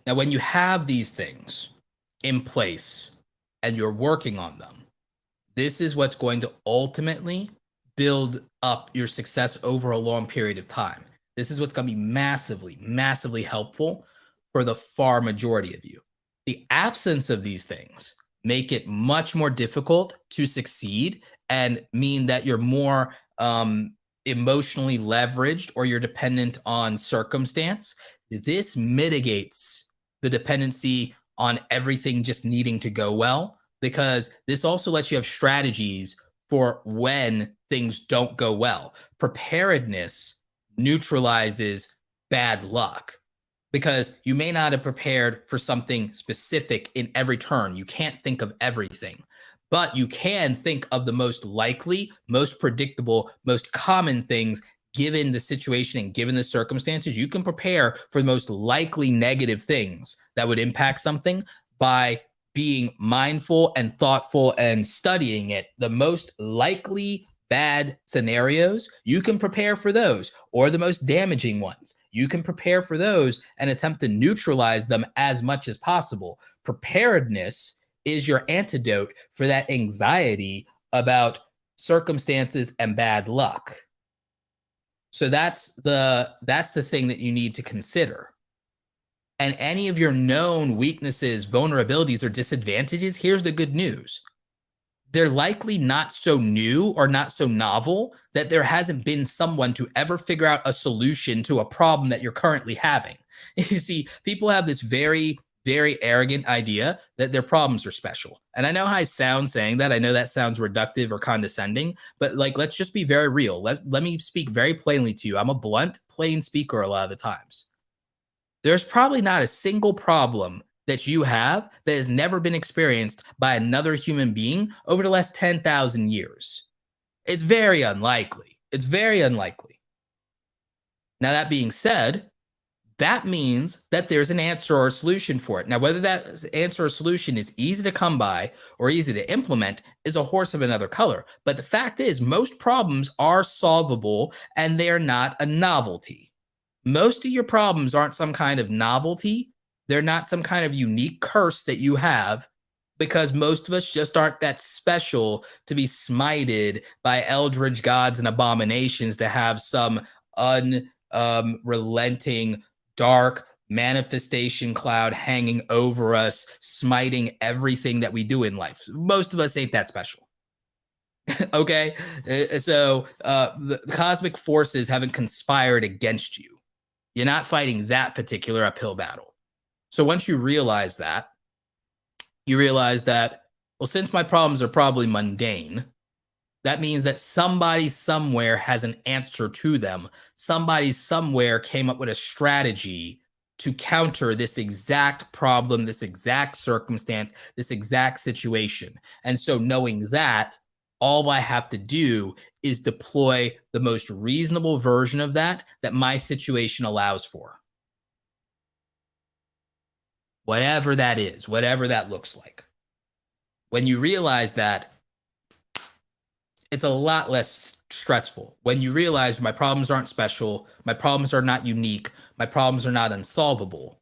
Now, when you have these things in place and you're working on them, this is what's going to ultimately build up your success over a long period of time. This is what's going to be massively, massively helpful for the far majority of you. The absence of these things make it much more difficult to succeed and mean that you're more emotionally leveraged or you're dependent on circumstance This mitigates the dependency on everything just needing to go well, because this also lets you have strategies for when things don't go well. Preparedness neutralizes bad luck, because you may not have prepared for something specific in every turn. You can't think of everything, but you can think of the most likely, most predictable, most common things given the situation and given the circumstances. You can prepare for the most likely negative things that would impact something by being mindful and thoughtful and studying it. The most likely bad scenarios, you can prepare for those, or the most damaging ones. You can prepare for those and attempt to neutralize them as much as possible. Preparedness is your antidote for that anxiety about circumstances and bad luck. So that's the thing that you need to consider. And any of your known weaknesses, vulnerabilities, or disadvantages, here's the good news. They're likely not so new or not so novel that there hasn't been someone to ever figure out a solution to a problem that you're currently having. You see, people have this very, very arrogant idea that their problems are special. And I know how I sound saying that. I know that sounds reductive or condescending, but like, let's just be very real. Let me speak very plainly to you. I'm a blunt, plain speaker a lot of the times. There's probably not a single problem that you have that has never been experienced by another human being over the last 10,000 years. It's very unlikely. It's very unlikely. Now, that being said, that means that there's an answer or a solution for it. Now, whether that answer or solution is easy to come by or easy to implement is a horse of another color. But the fact is, most problems are solvable and they're not a novelty. Most of your problems aren't some kind of novelty. They're not some kind of unique curse that you have, because most of us just aren't that special to be smited by eldritch gods and abominations, to have some unrelenting, dark manifestation cloud hanging over us, smiting everything that we do in life. Most of us ain't that special. Okay? So the cosmic forces haven't conspired against you. You're not fighting that particular uphill battle. So once you realize that, well, since my problems are probably mundane, that means that somebody somewhere has an answer to them. Somebody somewhere came up with a strategy to counter this exact problem, this exact circumstance, this exact situation. And so knowing that, all I have to do is deploy the most reasonable version of that my situation allows for. Whatever that is, whatever that looks like. When you realize that, it's a lot less stressful. When you realize my problems aren't special, my problems are not unique, my problems are not unsolvable,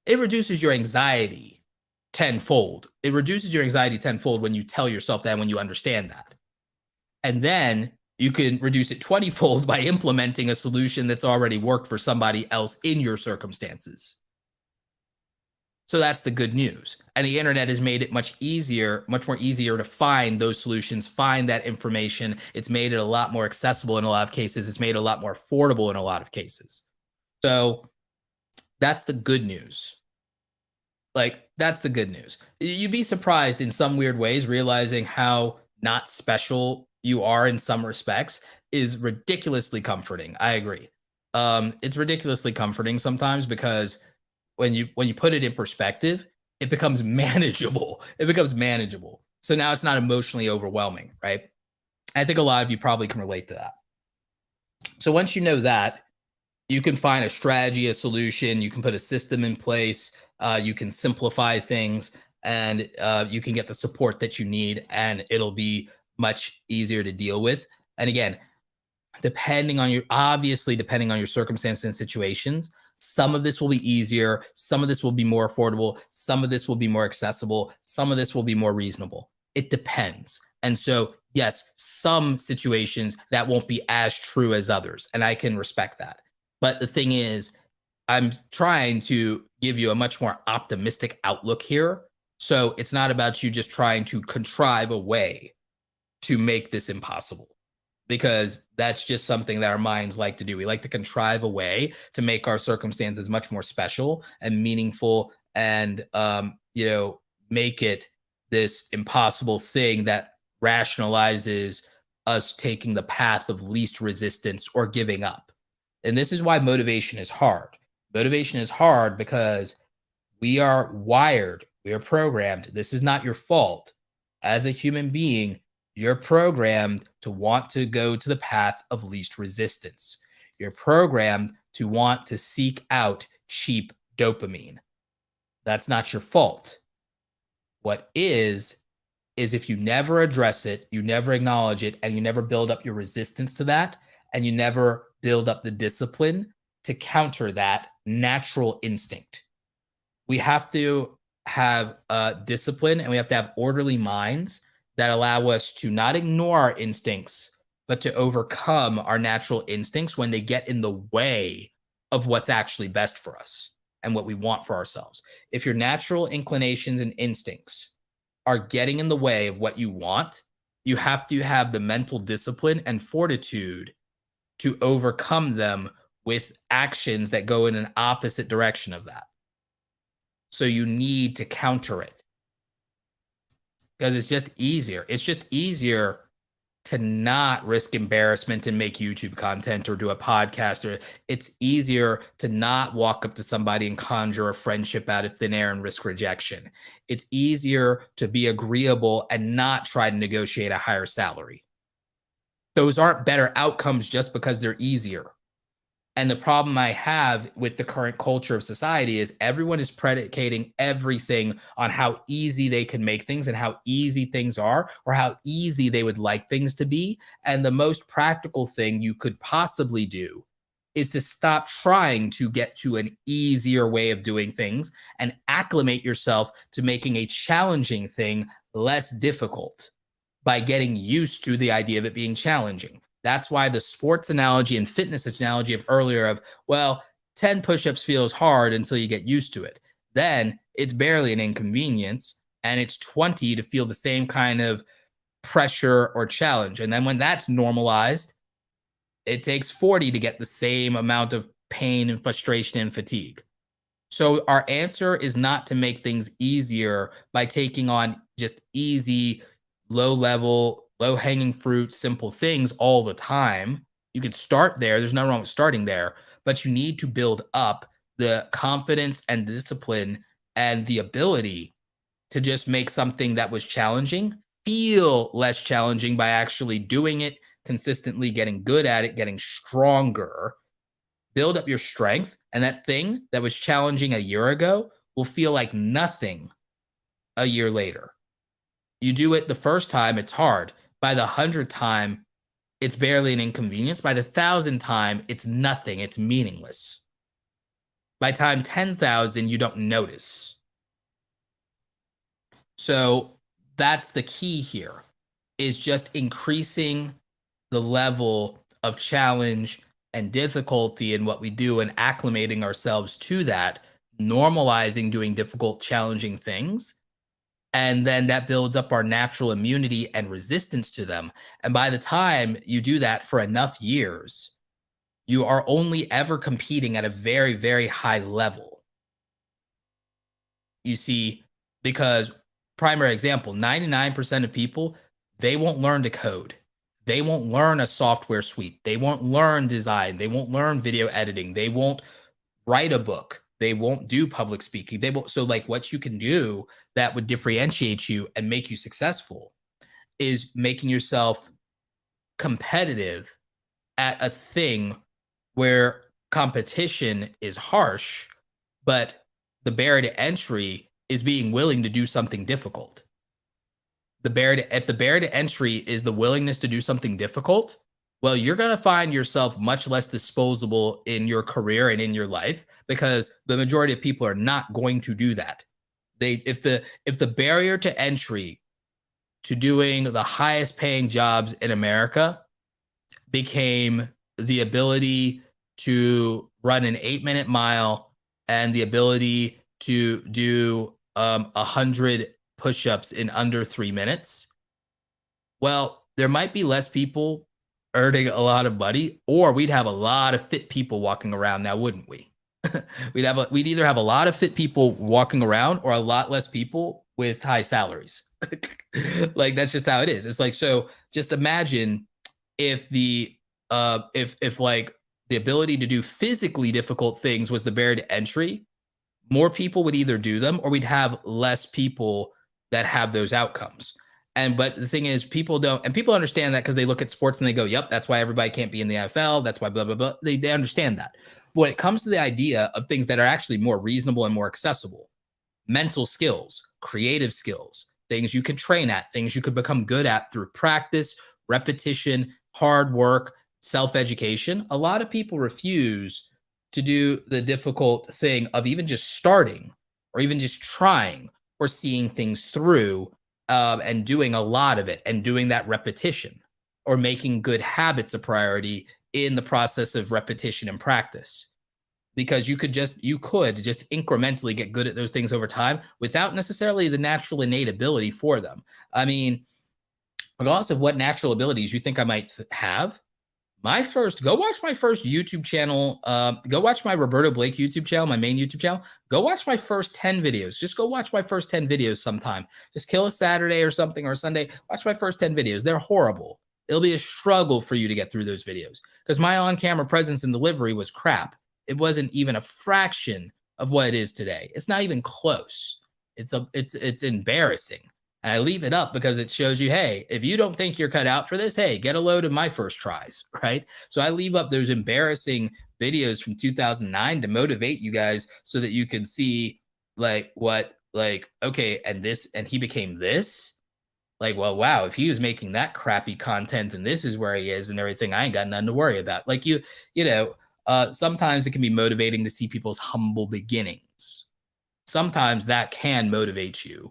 it reduces your anxiety tenfold. It reduces your anxiety tenfold when you tell yourself that, when you understand that. And then you can reduce it 20-fold by implementing a solution that's already worked for somebody else in your circumstances. So that's the good news. And the internet has made it much more easier to find those solutions, find that information. It's made it a lot more accessible in a lot of cases. It's made it a lot more affordable in a lot of cases. So that's the good news. Like, that's the good news. You'd be surprised in some weird ways, realizing how not special you are in some respects is ridiculously comforting. I agree. It's ridiculously comforting sometimes, because when you put it in perspective, it becomes manageable. It becomes manageable. So now it's not emotionally overwhelming, right? I think a lot of you probably can relate to that. So once you know that, you can find a strategy, a solution, you can put a system in place, you can simplify things, and you can get the support that you need, and it'll be much easier to deal with. And again, depending on your circumstances and situations, some of this will be easier, some of this will be more affordable, some of this will be more accessible, some of this will be more reasonable. It depends. And so, yes, some situations that won't be as true as others, and I can respect that. But the thing is, I'm trying to give you a much more optimistic outlook here. So it's not about you just trying to contrive a way to make this impossible. because that's just something that our minds like to do. We like to contrive a way to make our circumstances much more special and meaningful, and make it this impossible thing that rationalizes us taking the path of least resistance or giving up. And this is why motivation is hard. Motivation is hard because we are wired, we are programmed. This is not your fault. As a human being, you're programmed to want to go to the path of least resistance. You're programmed to want to seek out cheap dopamine. That's not your fault. What is if you never address it, you never acknowledge it, and you never build up your resistance to that, and you never build up the discipline to counter that natural instinct. We have to have discipline, and we have to have orderly minds that allow us to not ignore our instincts, but to overcome our natural instincts when they get in the way of what's actually best for us and what we want for ourselves. If your natural inclinations and instincts are getting in the way of what you want, you have to have the mental discipline and fortitude to overcome them with actions that go in an opposite direction of that. So you need to counter it, because it's just easier. It's just easier to not risk embarrassment and make YouTube content or do a podcast, or it's easier to not walk up to somebody and conjure a friendship out of thin air and risk rejection. It's easier to be agreeable and not try to negotiate a higher salary. Those aren't better outcomes just because they're easier. And the problem I have with the current culture of society is everyone is predicating everything on how easy they can make things and how easy things are, or how easy they would like things to be. And the most practical thing you could possibly do is to stop trying to get to an easier way of doing things and acclimate yourself to making a challenging thing less difficult by getting used to the idea of it being challenging. That's why the sports analogy and fitness analogy of earlier of, well, 10 push-ups feels hard until you get used to it. Then it's barely an inconvenience, and it's 20 to feel the same kind of pressure or challenge. And then when that's normalized, it takes 40 to get the same amount of pain and frustration and fatigue. So our answer is not to make things easier by taking on just easy, low-level, low-hanging fruit, simple things all the time. You could start there. There's nothing wrong with starting there, but you need to build up the confidence and discipline and the ability to just make something that was challenging feel less challenging by actually doing it consistently, getting good at it, getting stronger. Build up your strength, and that thing that was challenging a year ago will feel like nothing a year later. You do it the first time, it's hard. By the 100th time, it's barely an inconvenience. By the 1,000th time, it's nothing. It's meaningless. By time 10,000, you don't notice. So that's the key here, is just increasing the level of challenge and difficulty in what we do and acclimating ourselves to that, normalizing doing difficult, challenging things. And then that builds up our natural immunity and resistance to them. And by the time you do that for enough years, you are only ever competing at a very, very high level. You see, because primary example, 99% of people, they won't learn to code. They won't learn a software suite. They won't learn design. They won't learn video editing. They won't write a book. They won't do public speaking. They won't. So like what you can do that would differentiate you and make you successful is making yourself competitive at a thing where competition is harsh, but the barrier to entry is being willing to do something difficult. If the barrier to entry is the willingness to do something difficult, well, you're going to find yourself much less disposable in your career and in your life, because the majority of people are not going to do that. If the barrier to entry to doing the highest paying jobs in America became the ability to run an 8-minute mile and the ability to do 100 push-ups in under 3 minutes, well, there might be less people earning a lot of money, or we'd have a lot of fit people walking around now, wouldn't we? We'd either have a lot of fit people walking around or a lot less people with high salaries. Like that's just how it is. It's like, so just imagine if if like the ability to do physically difficult things was the barrier to entry, more people would either do them or we'd have less people that have those outcomes. And but the thing is, people don't, and people understand that because they look at sports and they go, yep, that's why everybody can't be in the NFL. That's why blah, blah, blah. They understand that. But when it comes to the idea of things that are actually more reasonable and more accessible, mental skills, creative skills, things you can train at, things you could become good at through practice, repetition, hard work, self-education, a lot of people refuse to do the difficult thing of even just starting or even just trying or seeing things through, and doing a lot of it and doing that repetition or making good habits a priority in the process of repetition and practice. Because you could just incrementally get good at those things over time without necessarily the natural innate ability for them. I mean, regardless of what natural abilities you think I might have, go watch my first YouTube channel. Go watch my Roberto Blake YouTube channel, my main YouTube channel. Go watch my first 10 videos. Just go watch my first 10 videos sometime. Just kill a Saturday or something or a Sunday. Watch my first 10 videos. They're horrible. It'll be a struggle for you to get through those videos because my on-camera presence and delivery was crap. It wasn't even a fraction of what it is today. It's not even close. It's embarrassing. And I leave it up because it shows you, hey, if you don't think you're cut out for this, hey, get a load of my first tries, right? So I leave up those embarrassing videos from 2009 to motivate you guys so that you can see okay, and he became this. Like, well, wow, if he was making that crappy content and this is where he is and everything, I ain't got nothing to worry about. Like sometimes it can be motivating to see people's humble beginnings. Sometimes that can motivate you.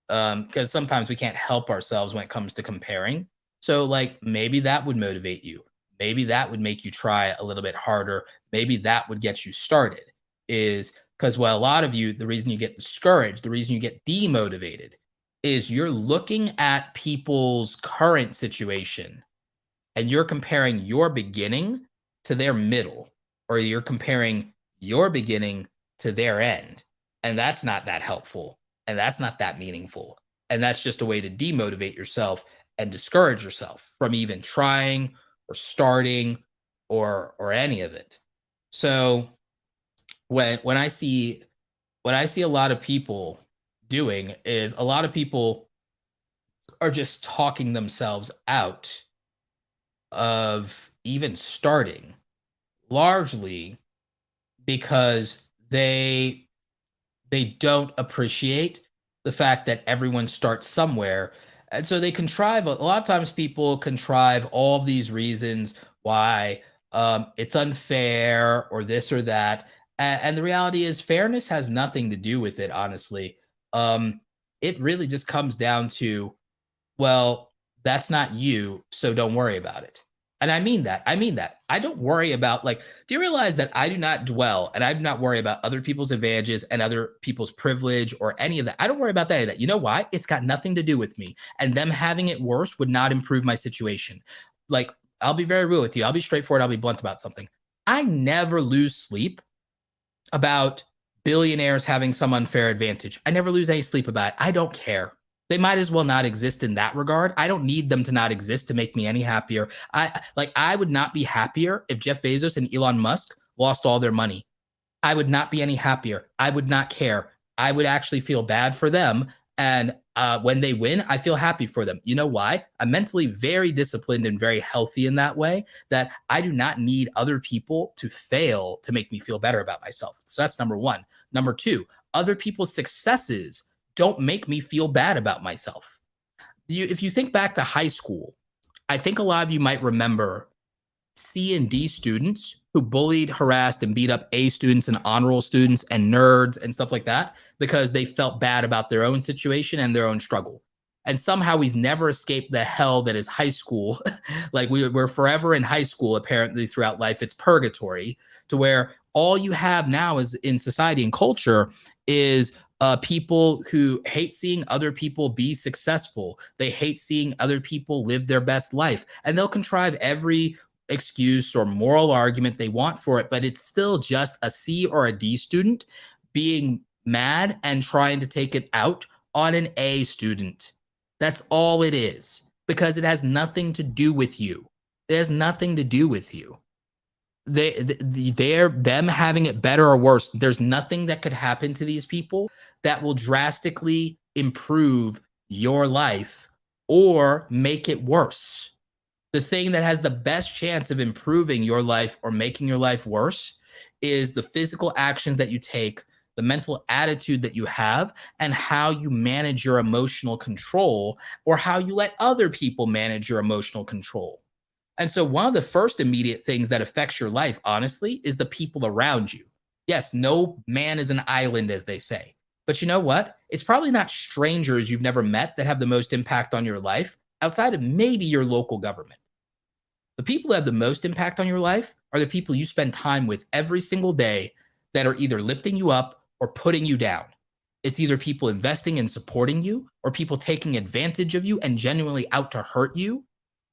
Because sometimes we can't help ourselves when it comes to comparing. So like maybe that would motivate you. Maybe that would make you try a little bit harder. Maybe that would get you started. Is because a lot of you, the reason you get discouraged, the reason you get demotivated is you're looking at people's current situation and you're comparing your beginning to their middle, or you're comparing your beginning to their end. And that's not that helpful. And that's not that meaningful. And that's just a way to demotivate yourself and discourage yourself from even trying or starting or any of it. So when I see a lot of people doing is a lot of people are just talking themselves out of even starting, largely because they don't appreciate the fact that everyone starts somewhere. And so they contrive, a lot of times people contrive all of these reasons why it's unfair or this or that. And the reality is fairness has nothing to do with it, honestly. It really just comes down to, well, that's not you, so don't worry about it. And I mean that. I don't worry about, do you realize that I do not dwell and I do not worry about other people's advantages and other people's privilege or any of that. I don't worry about any of that. You know why? It's got nothing to do with me. And them having it worse would not improve my situation. Like, I'll be very real with you. I'll be straightforward. I'll be blunt about something. I never lose sleep about billionaires having some unfair advantage. I never lose any sleep about it. I don't care. They might as well not exist in that regard. I don't need them to not exist to make me any happier. I would not be happier if Jeff Bezos and Elon Musk lost all their money. I would not be any happier. I would not care. I would actually feel bad for them. And when they win, I feel happy for them. You know why? I'm mentally very disciplined and very healthy in that way, that I do not need other people to fail to make me feel better about myself. So that's number one. Number two, other people's successes don't make me feel bad about myself. If you think back to high school, I think a lot of you might remember C and D students who bullied, harassed, and beat up A students and honor roll students and nerds and stuff like that because they felt bad about their own situation and their own struggle. And somehow we've never escaped the hell that is high school. We're forever in high school, apparently, throughout life. It's purgatory, to where all you have now is in society and culture is People who hate seeing other people be successful. They hate seeing other people live their best life. And they'll contrive every excuse or moral argument they want for it, but it's still just a C or a D student being mad and trying to take it out on an A student. That's all it is, because it has nothing to do with you. It has nothing to do with you. They're them having it better or worse. There's nothing that could happen to these people that will drastically improve your life or make it worse. The thing that has the best chance of improving your life or making your life worse is the physical actions that you take, the mental attitude that you have, and how you manage your emotional control, or how you let other people manage your emotional control. And so one of the first immediate things that affects your life, honestly, is the people around you. Yes, no man is an island, as they say. But you know what? It's probably not strangers you've never met that have the most impact on your life, outside of maybe your local government. The people that have the most impact on your life are the people you spend time with every single day that are either lifting you up or putting you down. It's either people investing and supporting you, or people taking advantage of you and genuinely out to hurt you,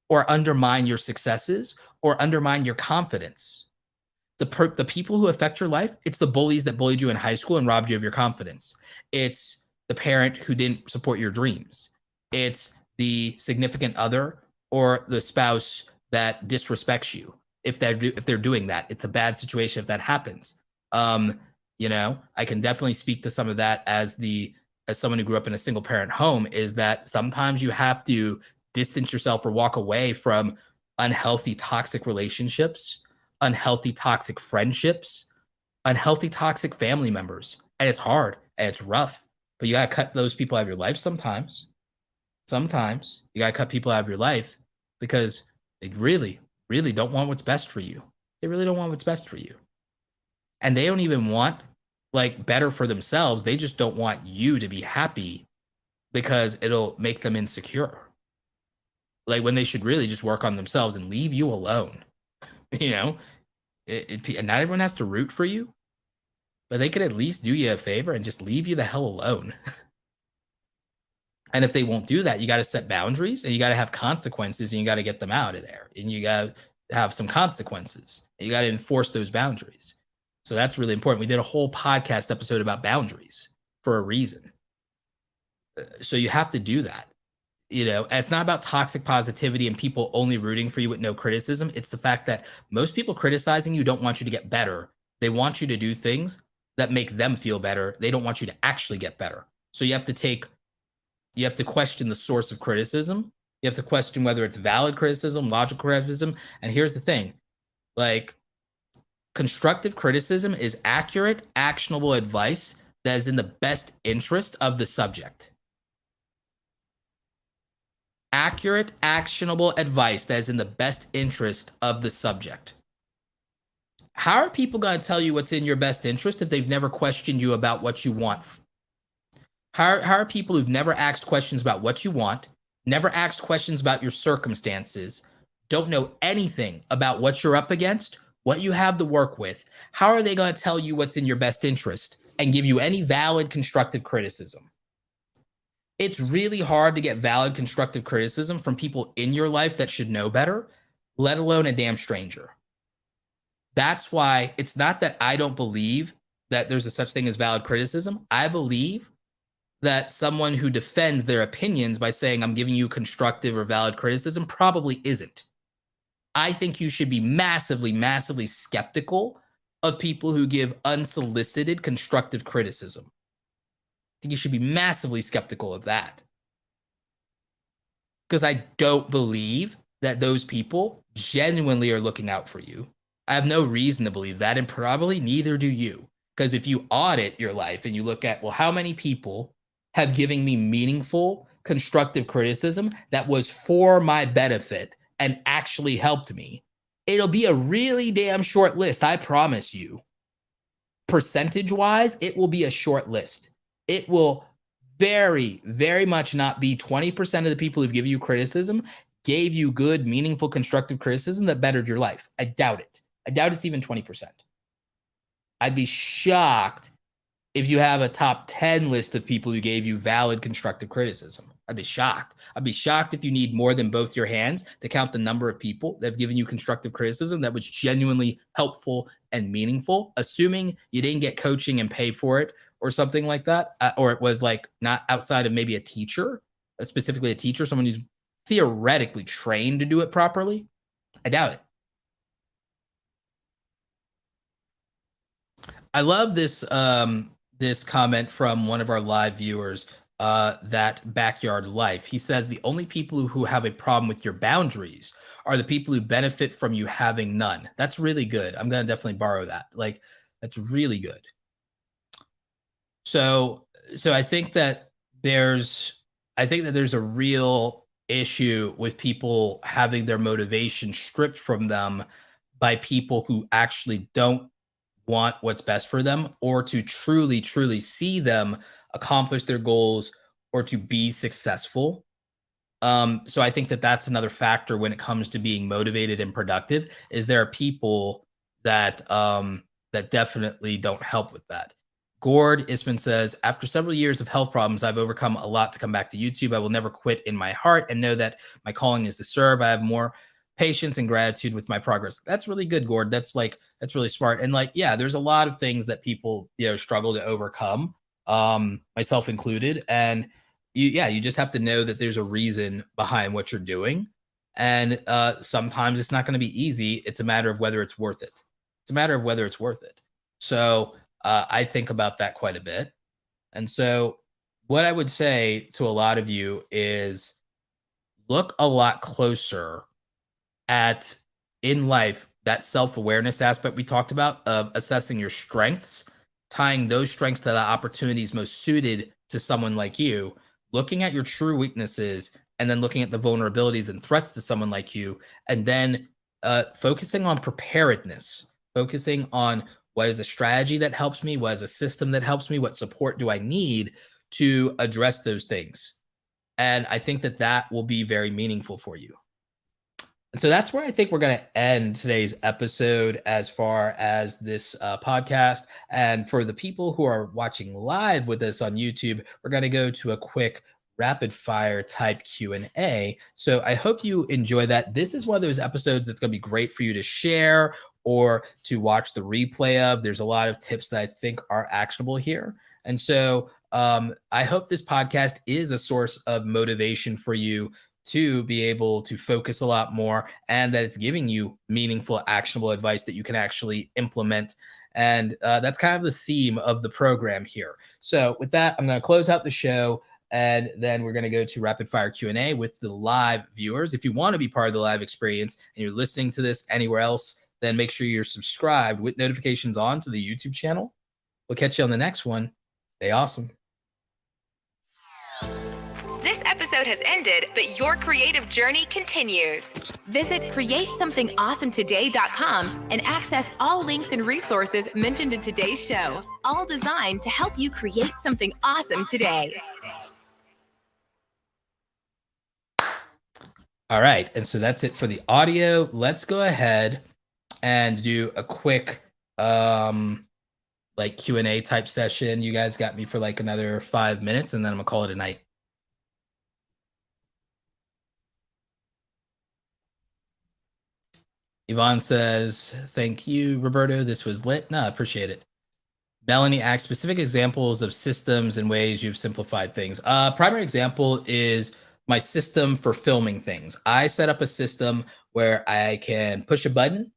or undermine your successes, or undermine your confidence. The people who affect your life, it's the bullies that bullied you in high school and robbed you of your confidence. It's the parent who didn't support your dreams. It's the significant other or the spouse that disrespects you. If they're doing that, it's a bad situation if that happens. I can definitely speak to some of that as someone who grew up in a single parent home, is that sometimes you have to distance yourself or walk away from unhealthy, toxic relationships, unhealthy, toxic friendships, unhealthy, toxic family members. And it's hard and it's rough, but you got to cut those people out of your life sometimes. Sometimes you got to cut people out of your life because they really, really don't want what's best for you. They really don't want what's best for you. And they don't even want better for themselves. They just don't want you to be happy because it'll make them insecure. When they should really just work on themselves and leave you alone. And not everyone has to root for you, but they could at least do you a favor and just leave you the hell alone. And if they won't do that, you got to set boundaries, and you got to have consequences, and you got to get them out of there. And you got to have some consequences. You got to enforce those boundaries. So that's really important. We did a whole podcast episode about boundaries for a reason. So you have to do that. It's not about toxic positivity and people only rooting for you with no criticism. It's the fact that most people criticizing you don't want you to get better. They want you to do things that make them feel better. They don't want you to actually get better. So you have to question the source of criticism. You have to question whether it's valid criticism, logical criticism. And here's the thing, constructive criticism is accurate, actionable advice that is in the best interest of the subject. Accurate, actionable advice that is in the best interest of the subject. How are people going to tell you what's in your best interest if they've never questioned you about what you want? How are people who've never asked questions about what you want, never asked questions about your circumstances, don't know anything about what you're up against, what you have to work with, how are they going to tell you what's in your best interest and give you any valid constructive criticism? It's really hard to get valid constructive criticism from people in your life that should know better, let alone a damn stranger. That's why it's not that I don't believe that there's a such thing as valid criticism. I believe that someone who defends their opinions by saying I'm giving you constructive or valid criticism probably isn't. I think you should be massively, massively skeptical of people who give unsolicited constructive criticism. I think you should be massively skeptical of that. Because I don't believe that those people genuinely are looking out for you. I have no reason to believe that, and probably neither do you. Because if you audit your life and you look at, well, how many people have given me meaningful, constructive criticism that was for my benefit and actually helped me, it'll be a really damn short list, I promise you. Percentage-wise, it will be a short list. It will very, very much not be 20% of the people who've given you criticism gave you good, meaningful, constructive criticism that bettered your life. I doubt it. I doubt it's even 20%. I'd be shocked if you have a top 10 list of people who gave you valid constructive criticism. I'd be shocked. I'd be shocked if you need more than both your hands to count the number of people that have given you constructive criticism that was genuinely helpful and meaningful, assuming you didn't get coaching and pay for it or something like that, or it was like not outside of maybe a teacher, specifically a teacher, someone who's theoretically trained to do it properly. I doubt it. I love this comment from one of our live viewers, that backyard life. He says the only people who have a problem with your boundaries are the people who benefit from you having none. That's really good. I'm gonna definitely borrow that. Like, that's really good. So I think that there's a real issue with people having their motivation stripped from them by people who actually don't want what's best for them, or to truly, truly see them accomplish their goals or to be successful. So I think that that's another factor when it comes to being motivated and productive, is there are people that definitely don't help with that. Gord Isman says, after several years of health problems, I've overcome a lot to come back to YouTube. I will never quit in my heart and know that my calling is to serve. I have more patience and gratitude with my progress. That's really good, Gord. That's really smart. And like, yeah, there's a lot of things that people, struggle to overcome, myself included. And you just have to know that there's a reason behind what you're doing. And sometimes it's not going to be easy. It's a matter of whether it's worth it. So I think about that quite a bit. And so what I would say to a lot of you is look a lot closer at, in life, that self-awareness aspect we talked about of assessing your strengths, tying those strengths to the opportunities most suited to someone like you, looking at your true weaknesses, and then looking at the vulnerabilities and threats to someone like you, and then focusing on preparedness, focusing on what is a strategy that helps me, what is a system that helps me, what support do I need to address those things. And I think that that will be very meaningful for you. And so that's where I think we're going to end today's episode as far as this podcast. And for the people who are watching live with us on YouTube, we're going to go to a quick rapid fire type Q&A. So I hope you enjoy that. This is one of those episodes that's going to be great for you to share or to watch the replay of. There's a lot of tips that I think are actionable here. And so I hope this podcast is a source of motivation for you to be able to focus a lot more, and that it's giving you meaningful, actionable advice that you can actually implement. And that's kind of the theme of the program here. So with that, I'm going to close out the show, and then we're going to go to rapid fire Q&A with the live viewers. If you want to be part of the live experience and you're listening to this anywhere else, then make sure you're subscribed with notifications on to the YouTube channel. We'll catch you on the next one. Stay awesome. This episode has ended, but your creative journey continues. Visit createsomethingawesometoday.com and access all links and resources mentioned in today's show, all designed to help you create something awesome today. All right, and so that's it for the audio. Let's go ahead and do a quick like Q&A type session. You guys got me for like another 5 minutes, and then I'm gonna call it a night. Yvonne says, thank you, Roberto. This was lit. No, I appreciate it. Melanie asks, specific examples of systems and ways you've simplified things. Primary example is my system for filming things. I set up a system where I can push a button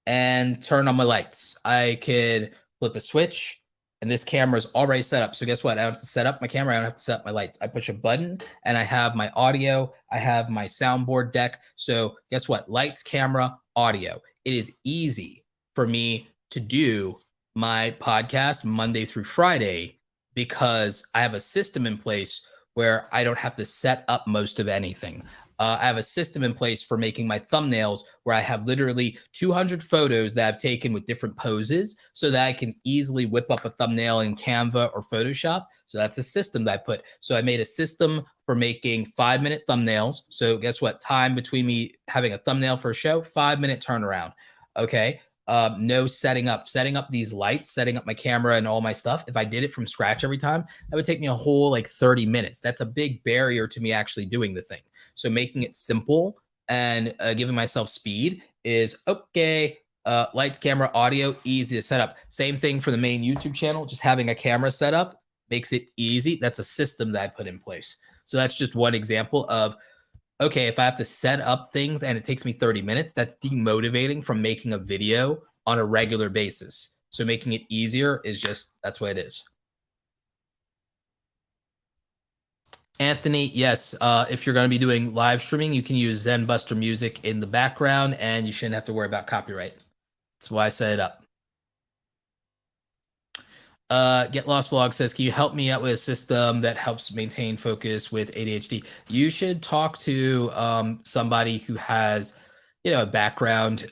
and turn on my lights. I could flip a switch, and this camera is already set up. So guess what? I don't have to set up my camera. I don't have to set up my lights. I push a button and I have my audio. I have my soundboard deck. So guess what? Lights, camera, audio. It is easy for me to do my podcast Monday through Friday because I have a system in place where I don't have to set up most of anything. I have a system in place for making my thumbnails where I have literally 200 photos that I've taken with different poses so that I can easily whip up a thumbnail in Canva or Photoshop. So that's a system that I put. So I made a system for making 5-minute thumbnails. So guess what? Time between me having a thumbnail for a show, 5-minute turnaround. Okay. no setting up these lights, setting up my camera and all my stuff. If I did it from scratch every time, that would take me a whole like 30 minutes. That's a big barrier to me actually doing the thing. So making it simple and giving myself speed is okay. Lights, camera, audio, easy to set up. Same thing for the main YouTube channel. Just having a camera set up makes it easy. That's a system that I put in place. So that's just one example of, okay, if I have to set up things and it takes me 30 minutes, that's demotivating from making a video on a regular basis. So making it easier is just, that's what it is. Anthony, yes, if you're going to be doing live streaming, you can use Zenbuster music in the background and you shouldn't have to worry about copyright. That's why I set it up. Get Lost Vlog says, can you help me out with a system that helps maintain focus with ADHD? You should talk to somebody who has, a background,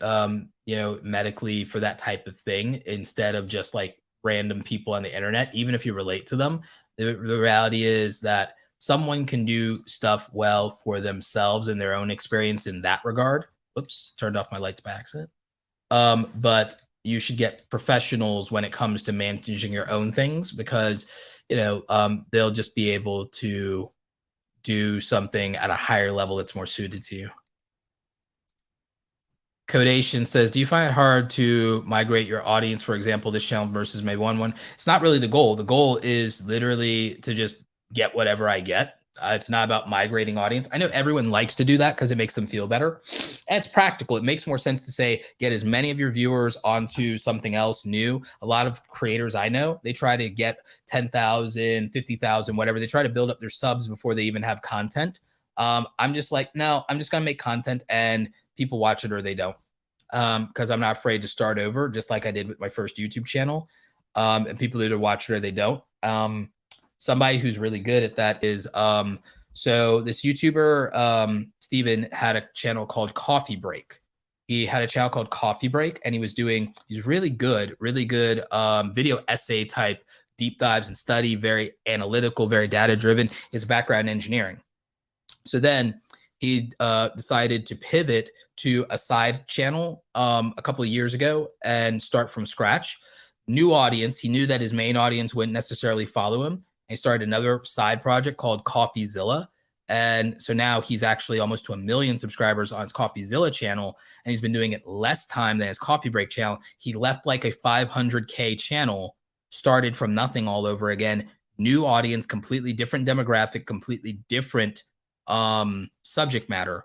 medically for that type of thing, instead of just like random people on the internet. Even if you relate to them, the reality is that someone can do stuff well for themselves and their own experience in that regard. Oops, turned off my lights by accident. But you should get professionals when it comes to managing your own things, because they'll just be able to do something at a higher level that's more suited to you. Codation says, do you find it hard to migrate your audience, for example, this channel versus my one? It's not really the goal. The goal is literally to just get whatever I get. It's not about migrating audience. I know everyone likes to do that because it makes them feel better. And it's practical. It makes more sense to say, get as many of your viewers onto something else new. A lot of creators I know, they try to get 10,000, 50,000, whatever. They try to build up their subs before they even have content. I'm just like, no, I'm just going to make content and people watch it or they don't. Because I'm not afraid to start over, just like I did with my first YouTube channel. And people either watch it or they don't. Somebody who's really good at that is so this YouTuber Steven had a channel called Coffee Break. He had a channel called Coffee Break, and he's really good video essay type deep dives and study, very analytical, very data driven. His background in engineering. So then he decided to pivot to a side channel a couple of years ago and start from scratch. New audience. He knew that his main audience wouldn't necessarily follow him. He started another side project called CoffeeZilla. And so now he's actually almost to 1 million subscribers on his CoffeeZilla channel. And he's been doing it less time than his Coffee Break channel. He left like a 500K channel, started from nothing all over again. New audience, completely different demographic, completely different subject matter.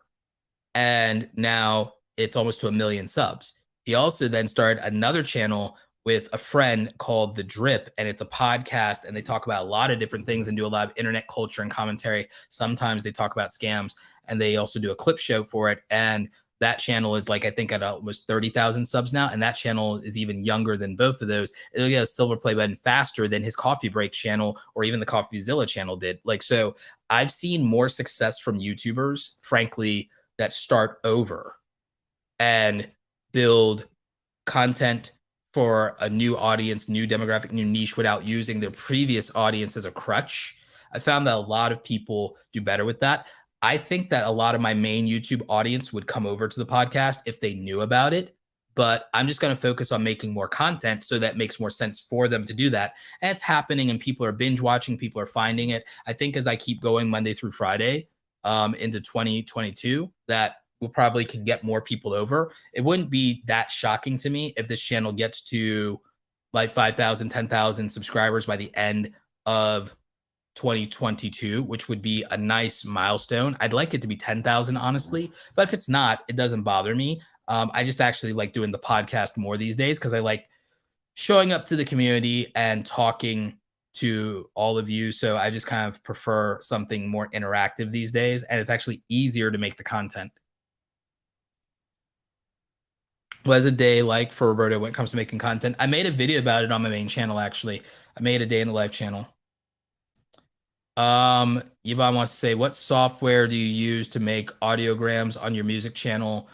And now it's almost to 1 million subs. He also then started another channel with a friend called The Drip, and it's a podcast, and they talk about a lot of different things and do a lot of internet culture and commentary. Sometimes they talk about scams, and they also do a clip show for it. And that channel is like, I think at almost 30,000 subs now, and that channel is even younger than both of those. It'll get a silver play button faster than his Coffee Break channel or even the CoffeeZilla channel did. Like, so I've seen more success from YouTubers, frankly, that start over and build content for a new audience, new demographic, new niche without using their previous audience as a crutch. I found that a lot of people do better with that. I think that a lot of my main YouTube audience would come over to the podcast if they knew about it, but I'm just going to focus on making more content so that makes more sense for them to do that. And it's happening, and people are binge watching, people are finding it. I think as I keep going Monday through Friday into 2022, that we'll probably can get more people over. It wouldn't be that shocking to me if this channel gets to like 5,000, 10,000 subscribers by the end of 2022, which would be a nice milestone. I'd like it to be 10,000, honestly, but if it's not, it doesn't bother me. I just actually like doing the podcast more these days because I like showing up to the community and talking to all of you. So I just kind of prefer something more interactive these days, and it's actually easier to make the content. What is a day like for Roberto when it comes to making content? I made a video about it on my main channel, actually. I made a day in the life channel. Yvonne wants to say, what software do you use to make audiograms on your music channel?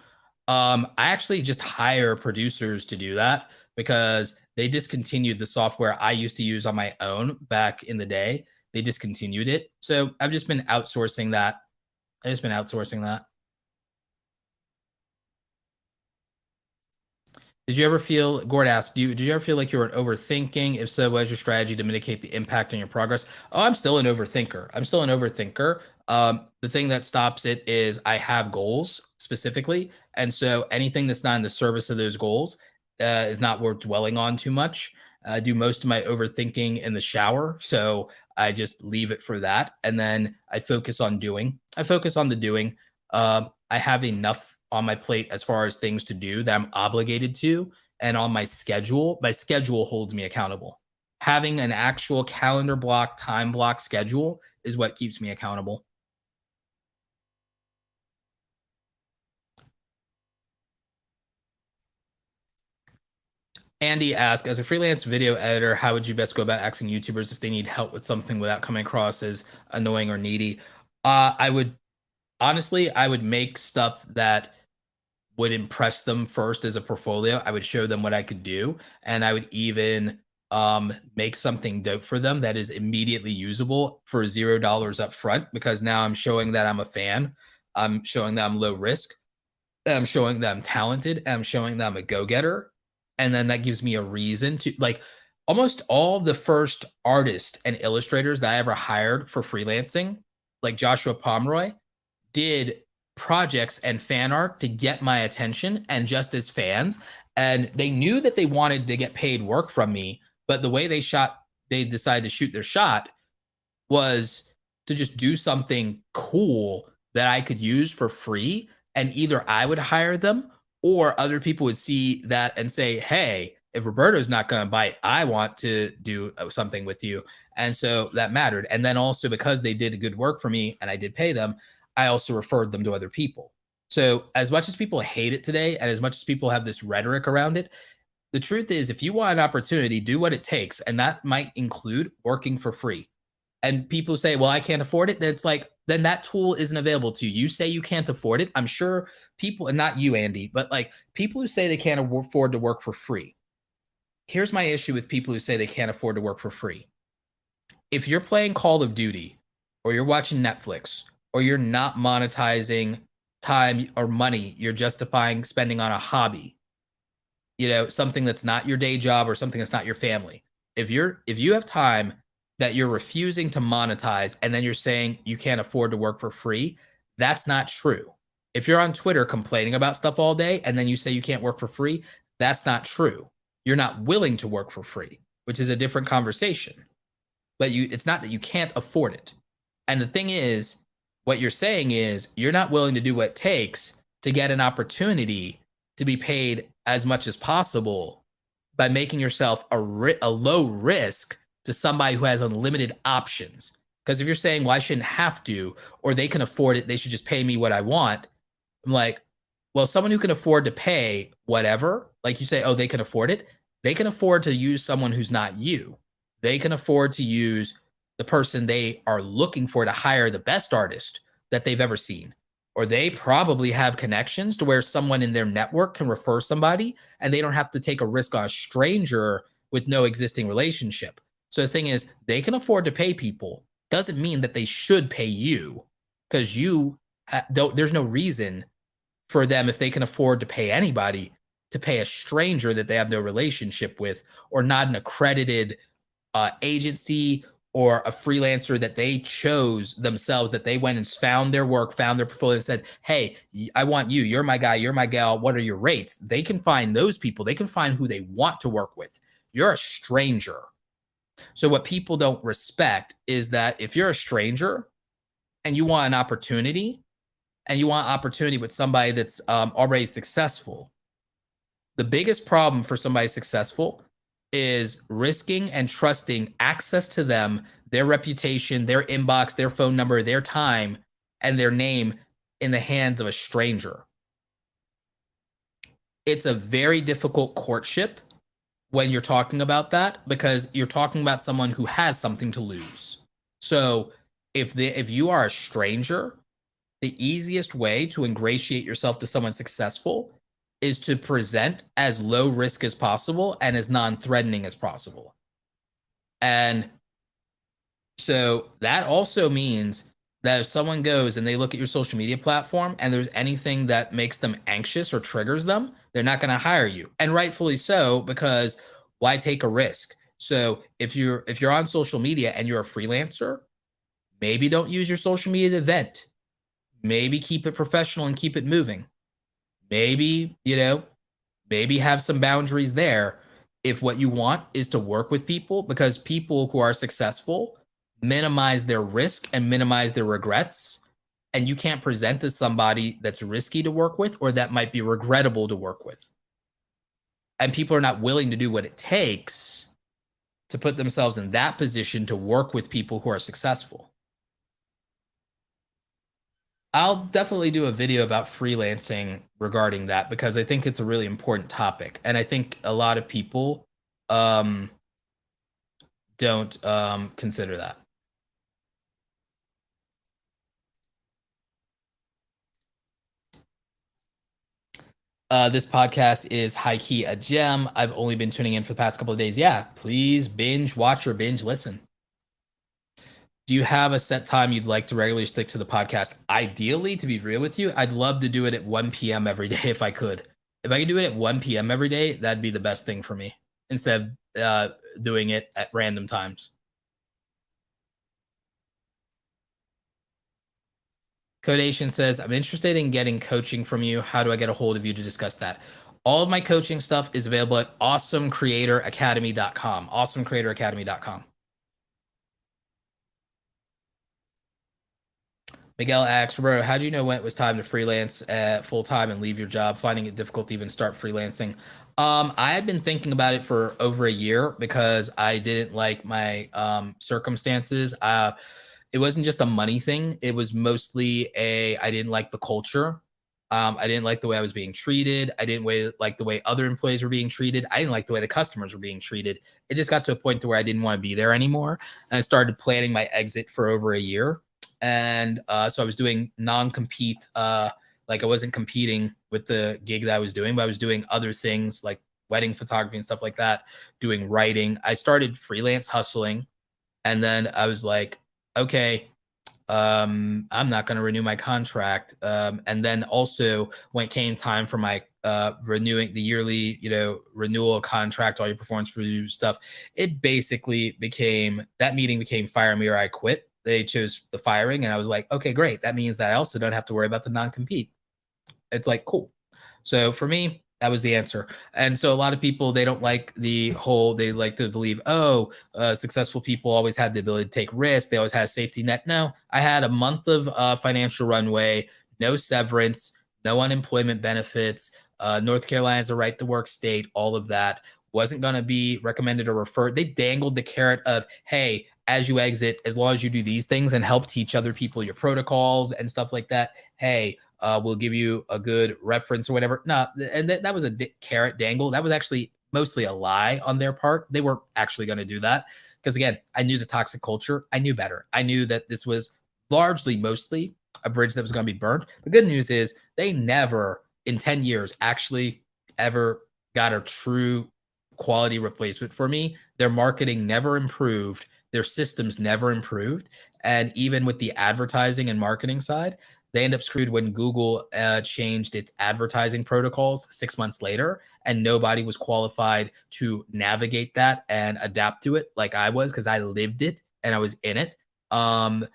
I actually just hire producers to do that because they discontinued the software I used to use on my own back in the day. They discontinued it. So I've just been outsourcing that. Did you ever feel, Gord asked, did you ever feel like you were overthinking? If so, what is your strategy to mitigate the impact on your progress? Oh, I'm still an overthinker. I'm still an overthinker. The thing that stops it is I have goals specifically. And so anything that's not in the service of those goals is not worth dwelling on too much. I do most of my overthinking in the shower. So I just leave it for that. And then I focus on doing. I focus on the doing. I have enough on my plate as far as things to do that I'm obligated to, and on my schedule holds me accountable. Having an actual calendar block, time block schedule is what keeps me accountable. Andy asked, as a freelance video editor, how would you best go about asking YouTubers if they need help with something without coming across as annoying or needy? I would honestly, I would make stuff that would impress them first as a portfolio. I would show them what I could do, and I would even make something dope for them that is immediately usable for $0 up front, because now I'm showing that I'm a fan. I'm showing that I'm low risk. I'm showing that I'm talented. And I'm showing that I'm a go-getter. And then that gives me a reason to, like, almost all the first artists and illustrators that I ever hired for freelancing, like Joshua Pomeroy, did projects and fan art to get my attention and just as fans. And they knew that they wanted to get paid work from me, but the way they decided to shoot their shot was to just do something cool that I could use for free. And either I would hire them or other people would see that and say, hey, if Roberto's not going to bite, I want to do something with you. And so that mattered. And then also, because they did good work for me and I did pay them, I also referred them to other people. So as much as people hate it today, and as much as people have this rhetoric around it, the truth is, if you want an opportunity, do what it takes. And that might include working for free. And people say, well, I can't afford it. Then it's like, then that tool isn't available to you. You say you can't afford it. I'm sure people, and not you, Andy, but like people who say they can't afford to work for free. Here's my issue with people who say they can't afford to work for free. If you're playing Call of Duty, or you're watching Netflix, or you're not monetizing time or money, you're justifying spending on a hobby, something that's not your day job or something that's not your family. If you have time that you're refusing to monetize, and then you're saying you can't afford to work for free, that's not true. If you're on Twitter complaining about stuff all day and then you say you can't work for free, that's not true. You're not willing to work for free, which is a different conversation. But it's not that you can't afford it. And the thing is, what you're saying is you're not willing to do what it takes to get an opportunity to be paid as much as possible by making yourself a low risk to somebody who has unlimited options. Because if you're saying, well, I shouldn't have to, or they can afford it, they should just pay me what I want. I'm like, well, someone who can afford to pay whatever, like you say, oh, they can afford it. They can afford to use someone who's not you. They can afford to use the person they are looking for to hire the best artist that they've ever seen. Or they probably have connections to where someone in their network can refer somebody and they don't have to take a risk on a stranger with no existing relationship. So the thing is, they can afford to pay people. Doesn't mean that they should pay you, because you don't. There's no reason for them, if they can afford to pay anybody, to pay a stranger that they have no relationship with, or not an accredited agency or a freelancer that they chose themselves, that they went and found their work, found their portfolio, and said, hey, I want you. You're my guy. You're my gal. What are your rates? They can find those people. They can find who they want to work with. You're a stranger. So what people don't respect is that if you're a stranger and you want an opportunity, and you want opportunity with somebody that's already successful, the biggest problem for somebody successful is risking and trusting access to them, their reputation, their inbox, their phone number, their time, and their name in the hands of a stranger. It's a very difficult courtship when you're talking about that, because you're talking about someone who has something to lose. So if you are a stranger, the easiest way to ingratiate yourself to someone successful is to present as low risk as possible and as non-threatening as possible. And so that also means that if someone goes and they look at your social media platform and there's anything that makes them anxious or triggers them, They're not going to hire you. And rightfully so, because why take a risk? So if you're on social media and you're a freelancer, maybe don't use your social media to vent. Maybe keep it professional and keep it moving. Maybe, maybe have some boundaries there if what you want is to work with people, because people who are successful minimize their risk and minimize their regrets. And you can't present to somebody that's risky to work with or that might be regrettable to work with. And people are not willing to do what it takes to put themselves in that position to work with people who are successful. I'll definitely do a video about freelancing regarding that, because I think it's a really important topic. And I think a lot of people um, don't consider that. This podcast is high key a gem. I've only been tuning in for the past couple of days. Yeah, please binge watch or binge listen. Do you have a set time you'd like to regularly stick to the podcast? Ideally, to be real with you, I'd love to do it at 1 p.m. every day if I could. If I could do it at 1 p.m. every day, that'd be the best thing for me, instead of doing it at random times. Codation says, I'm interested in getting coaching from you. How do I get a hold of you to discuss that? All of my coaching stuff is available at awesomecreatoracademy.com. Awesomecreatoracademy.com. Miguel asks, Roberto, how do you know when it was time to freelance full time and leave your job, finding it difficult to even start freelancing? I had been thinking about it for over a year because I didn't like my circumstances. It wasn't just a money thing. It was mostly I didn't like the culture. I didn't like the way I was being treated. I didn't like the way other employees were being treated. I didn't like the way the customers were being treated. It just got to a point to where I didn't want to be there anymore. And I started planning my exit for over a year. And so I was doing non-compete, like I wasn't competing with the gig that I was doing, but I was doing other things like wedding photography and stuff like that, doing writing. I started freelance hustling, and then I was like, okay, I'm not going to renew my contract. And then also when it came time for my renewing the yearly, renewal contract, all your performance review stuff, it basically that meeting became fire me or I quit. They chose the firing, and I was like, okay, great. That means that I also don't have to worry about the non-compete. It's like, cool. So for me, that was the answer. And so a lot of people, they don't like they like to believe, successful people always had the ability to take risks. They always had a safety net. No, I had a month of financial runway, no severance, no unemployment benefits. North Carolina is a right to work state, all of that. Wasn't going to be recommended or referred. They dangled the carrot of, hey, as you exit, as long as you do these things and help teach other people your protocols and stuff like that, hey, we'll give you a good reference or whatever. No, and that was a carrot dangle. That was actually mostly a lie on their part. They weren't actually going to do that because, again, I knew the toxic culture. I knew better. I knew that this was mostly a bridge that was going to be burned. The good news is they never in 10 years actually ever got a true quality replacement for me. Their marketing never improved. Their systems never improved. And even with the advertising and marketing side, they end up screwed when Google changed its advertising protocols 6 months later, and nobody was qualified to navigate that and adapt to it like I was, because I lived it and I was in it. And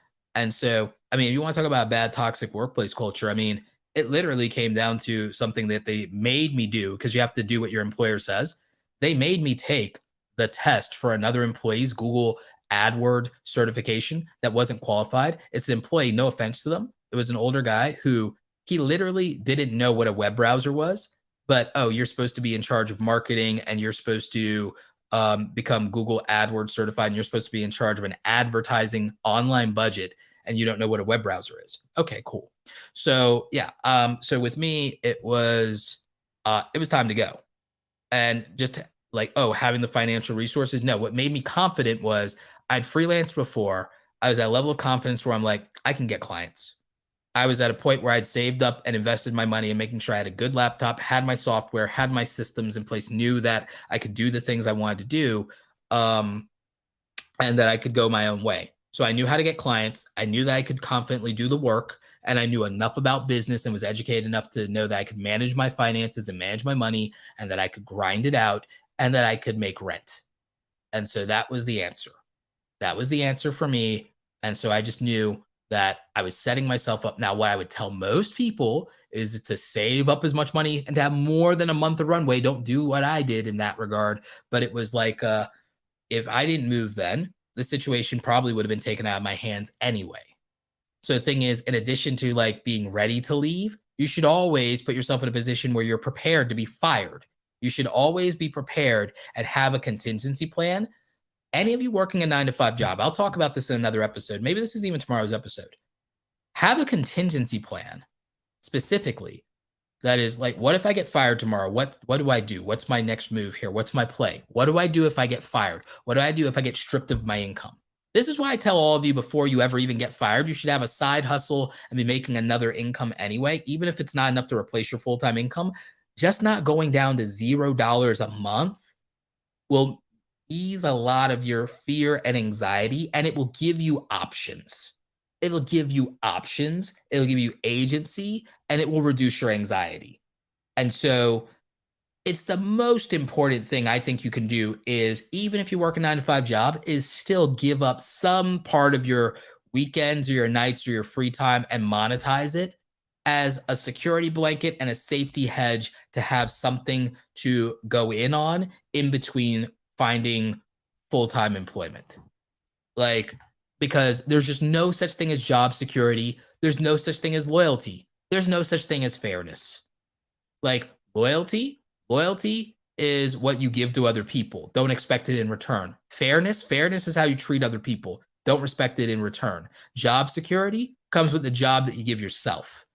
so, I mean, if you want to talk about bad toxic workplace culture, I mean, it literally came down to something that they made me do, because you have to do what your employer says. They made me take the test for another employee's Google AdWord certification that wasn't qualified. It's an employee, no offense to them. It was an older guy who he literally didn't know what a web browser was, but, you're supposed to be in charge of marketing and you're supposed to become Google AdWords certified, and you're supposed to be in charge of an advertising online budget, and you don't know what a web browser is. Okay, cool. So yeah. So with me, it was time to go. And just like, having the financial resources. No, what made me confident was I'd freelanced before. I was at a level of confidence where I'm like, I can get clients. I was at a point where I'd saved up and invested my money in making sure I had a good laptop, had my software, had my systems in place, knew that I could do the things I wanted to do, and that I could go my own way. So I knew how to get clients. I knew that I could confidently do the work, and I knew enough about business and was educated enough to know that I could manage my finances and manage my money, and that I could grind it out, and that I could make rent. And so that was the answer. That was the answer for me. And so I just knew that I was setting myself up. Now, what I would tell most people is to save up as much money and to have more than a month of runway. Don't do what I did in that regard. But it was like, if I didn't move then, the situation probably would have been taken out of my hands anyway. So the thing is, in addition to like being ready to leave, you should always put yourself in a position where you're prepared to be fired. You should always be prepared and have a contingency plan. Any of you working a 9 to 5 job, I'll talk about this in another episode. Maybe this is even tomorrow's episode. Have a contingency plan specifically. That is like, what if I get fired tomorrow? What do I do? What's my next move here? What's my play? What do I do if I get fired? What do I do if I get stripped of my income? This is why I tell all of you before you ever even get fired, you should have a side hustle and be making another income anyway, even if it's not enough to replace your full-time income. Just not going down to $0 a month will ease a lot of your fear and anxiety, and it will give you options. It'll give you options, it'll give you agency, and it will reduce your anxiety. And so it's the most important thing I think you can do is, even if you work a 9 to 5 job, is still give up some part of your weekends or your nights or your free time and monetize it as a security blanket and a safety hedge to have something to go in on in between finding full-time employment. Like, because there's just no such thing as job security. There's no such thing as loyalty. There's no such thing as fairness. Like loyalty is what you give to other people. Don't expect it in return. Fairness is how you treat other people. Don't respect it in return. Job security comes with the job that you give yourself.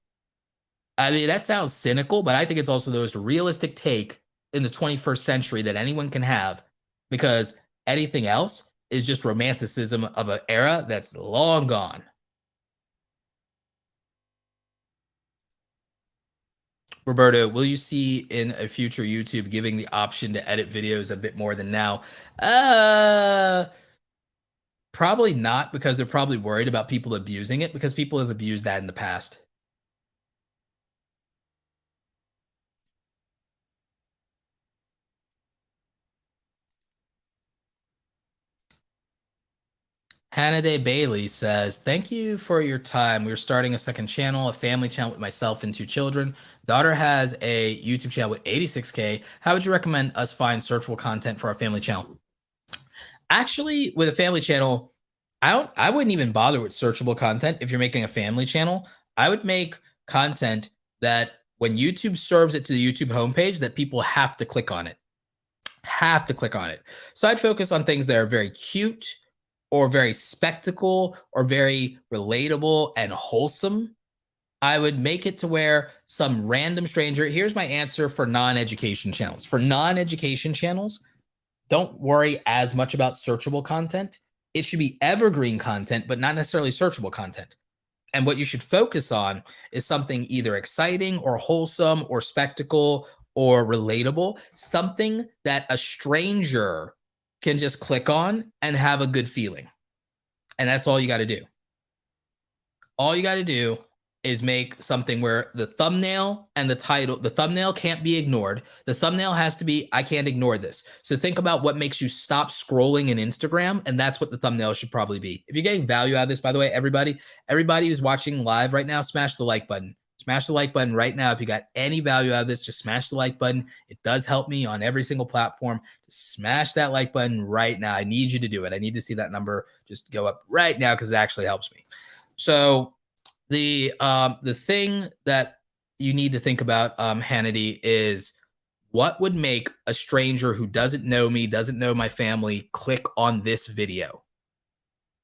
I mean, that sounds cynical, but I think it's also the most realistic take in the 21st century that anyone can have, because anything else is just romanticism of an era that's long gone. Roberto, will you see in a future YouTube giving the option to edit videos a bit more than now? Probably not, because they're probably worried about people abusing it, because people have abused that in the past. Hannah Day Bailey says, thank you for your time. We're starting a second channel, a family channel with myself and 2 children. Daughter has a YouTube channel with 86K. How would you recommend us find searchable content for our family channel? Actually, with a family channel, I wouldn't even bother with searchable content. If you're making a family channel, I would make content that when YouTube serves it to the YouTube homepage, that people have to click on it. So I'd focus on things that are very cute, or very spectacle, or very relatable and wholesome. I would make it to where some random stranger, here's my answer for non-education channels. For non-education channels, don't worry as much about searchable content. It should be evergreen content, but not necessarily searchable content. And what you should focus on is something either exciting or wholesome or spectacle or relatable, something that a stranger can just click on and have a good feeling. And that's all you got to do. All you got to do is make something where the thumbnail and the title, the thumbnail can't be ignored. The thumbnail has to be, I can't ignore this. So think about what makes you stop scrolling in Instagram, and that's what the thumbnail should probably be. If you're getting value out of this, by the way, everybody who's watching live right now, smash the like button. Smash the like button right now. If you got any value out of this, just smash the like button. It does help me on every single platform. Just smash that like button right now. I need you to do it. I need to see that number just go up right now, because it actually helps me. So the thing that you need to think about, Hannity, is what would make a stranger who doesn't know me, doesn't know my family, click on this video?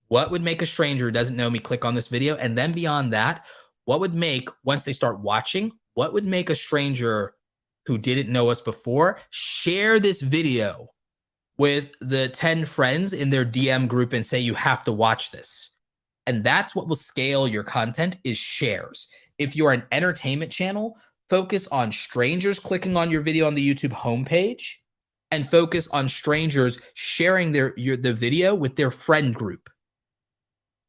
What would make a stranger who doesn't know me click on this video? And then beyond that, what would make, once they start watching, what would make a stranger who didn't know us before share this video with the 10 friends in their DM group and say, you have to watch this? And that's what will scale your content, is shares. If you're an entertainment channel, focus on strangers clicking on your video on the YouTube homepage, and focus on strangers sharing the video with their friend group.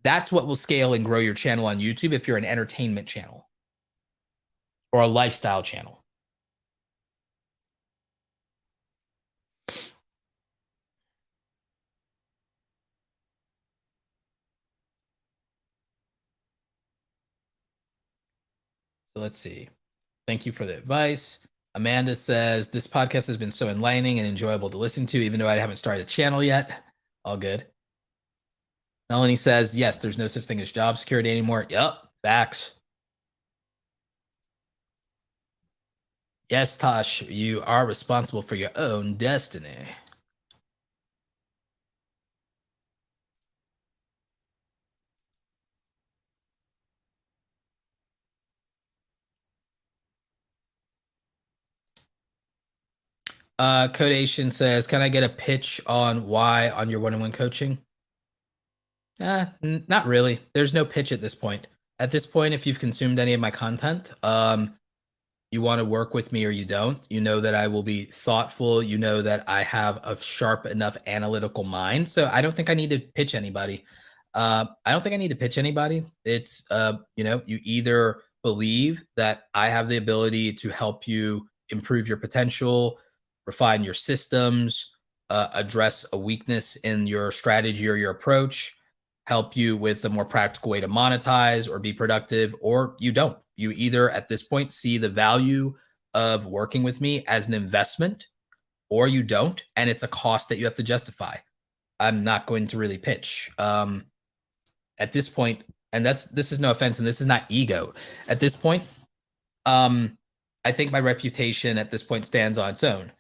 That's what will scale and grow your channel on YouTube if you're an entertainment channel or a lifestyle channel. So let's see. Thank you for the advice. Amanda says, this podcast has been so enlightening and enjoyable to listen to, even though I haven't started a channel yet. All good. Melanie says, yes, there's no such thing as job security anymore. Yep, facts. Yes, Tosh, you are responsible for your own destiny. Codation says, can I get a pitch on why on your one-on-one coaching? Not really. There's no pitch at this point. At this point, if you've consumed any of my content, you want to work with me or you don't, you know that I will be thoughtful. You know that I have a sharp enough analytical mind. So I don't think I need to pitch anybody. I don't think I need to pitch anybody. It's, you either believe that I have the ability to help you improve your potential, refine your systems, address a weakness in your strategy or your approach, help you with a more practical way to monetize or be productive, or you don't. You either at this point see the value of working with me as an investment, or you don't, and it's a cost that you have to justify. I'm not going to really pitch. At this point, and this is no offense, and this is not ego. At this point, I think my reputation at this point stands on its own.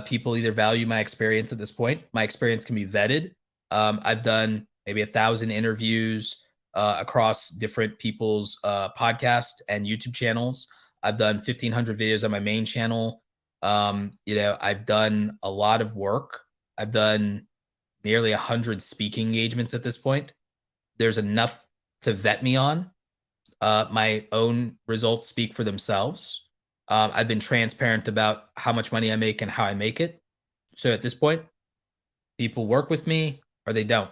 People either value my experience at this point. My experience can be vetted. I've done maybe 1,000 interviews across different people's podcasts and YouTube channels. I've done 1,500 videos on my main channel. I've done a lot of work. I've done nearly 100 speaking engagements at this point. There's enough to vet me on. My own results speak for themselves. I've been transparent about how much money I make and how I make it. So at this point, people work with me or they don't.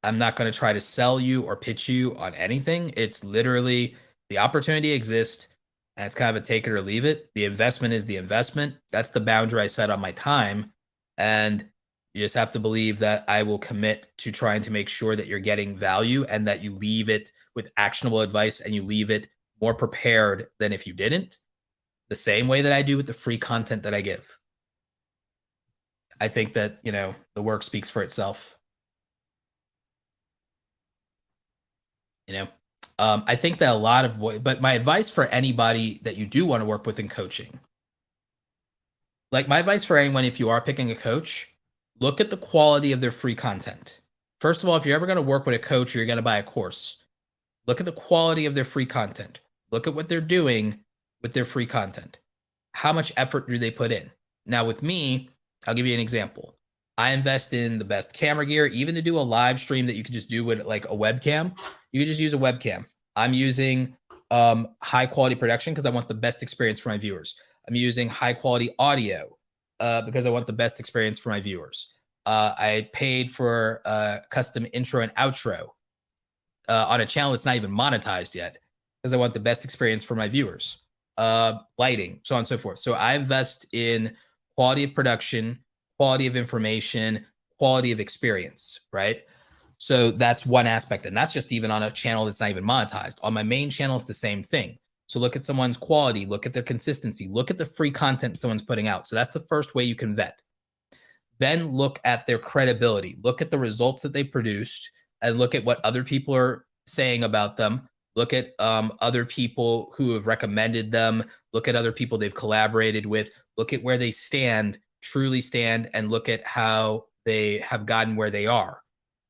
I'm not going to try to sell you or pitch you on anything. It's literally the opportunity exists and it's kind of a take it or leave it. The investment is the investment. That's the boundary I set on my time. And you just have to believe that I will commit to trying to make sure that you're getting value and that you leave it with actionable advice and you leave it more prepared than if you didn't. The same way that I do with the free content that I give. I think that, the work speaks for itself. I think that a lot of but my advice for anybody that you do want to work with in coaching, like my advice for anyone, if you are picking a coach, look at the quality of their free content. First of all, if you're ever going to work with a coach or you're going to buy a course, look at the quality of their free content. Look at what they're doing with their free content. How much effort do they put in? Now with me, I'll give you an example. I invest in the best camera gear, even to do a live stream that you could just do with like a webcam. You could just use a webcam. I'm using high quality production because I want the best experience for my viewers. I'm using high quality audio because I want the best experience for my viewers. I paid for a custom intro and outro on a channel that's not even monetized yet because I want the best experience for my viewers. Lighting, so on and so forth. So I invest in quality of production, quality of information, quality of experience, right? So that's one aspect. And that's just even on a channel that's not even monetized. On my main channel, it's the same thing. So look at someone's quality, look at their consistency, look at the free content someone's putting out. So that's the first way you can vet. Then look at their credibility, look at the results that they produced and look at what other people are saying about them. Look at other people who have recommended them. Look at other people they've collaborated with. Look at where they stand, truly stand, and look at how they have gotten where they are.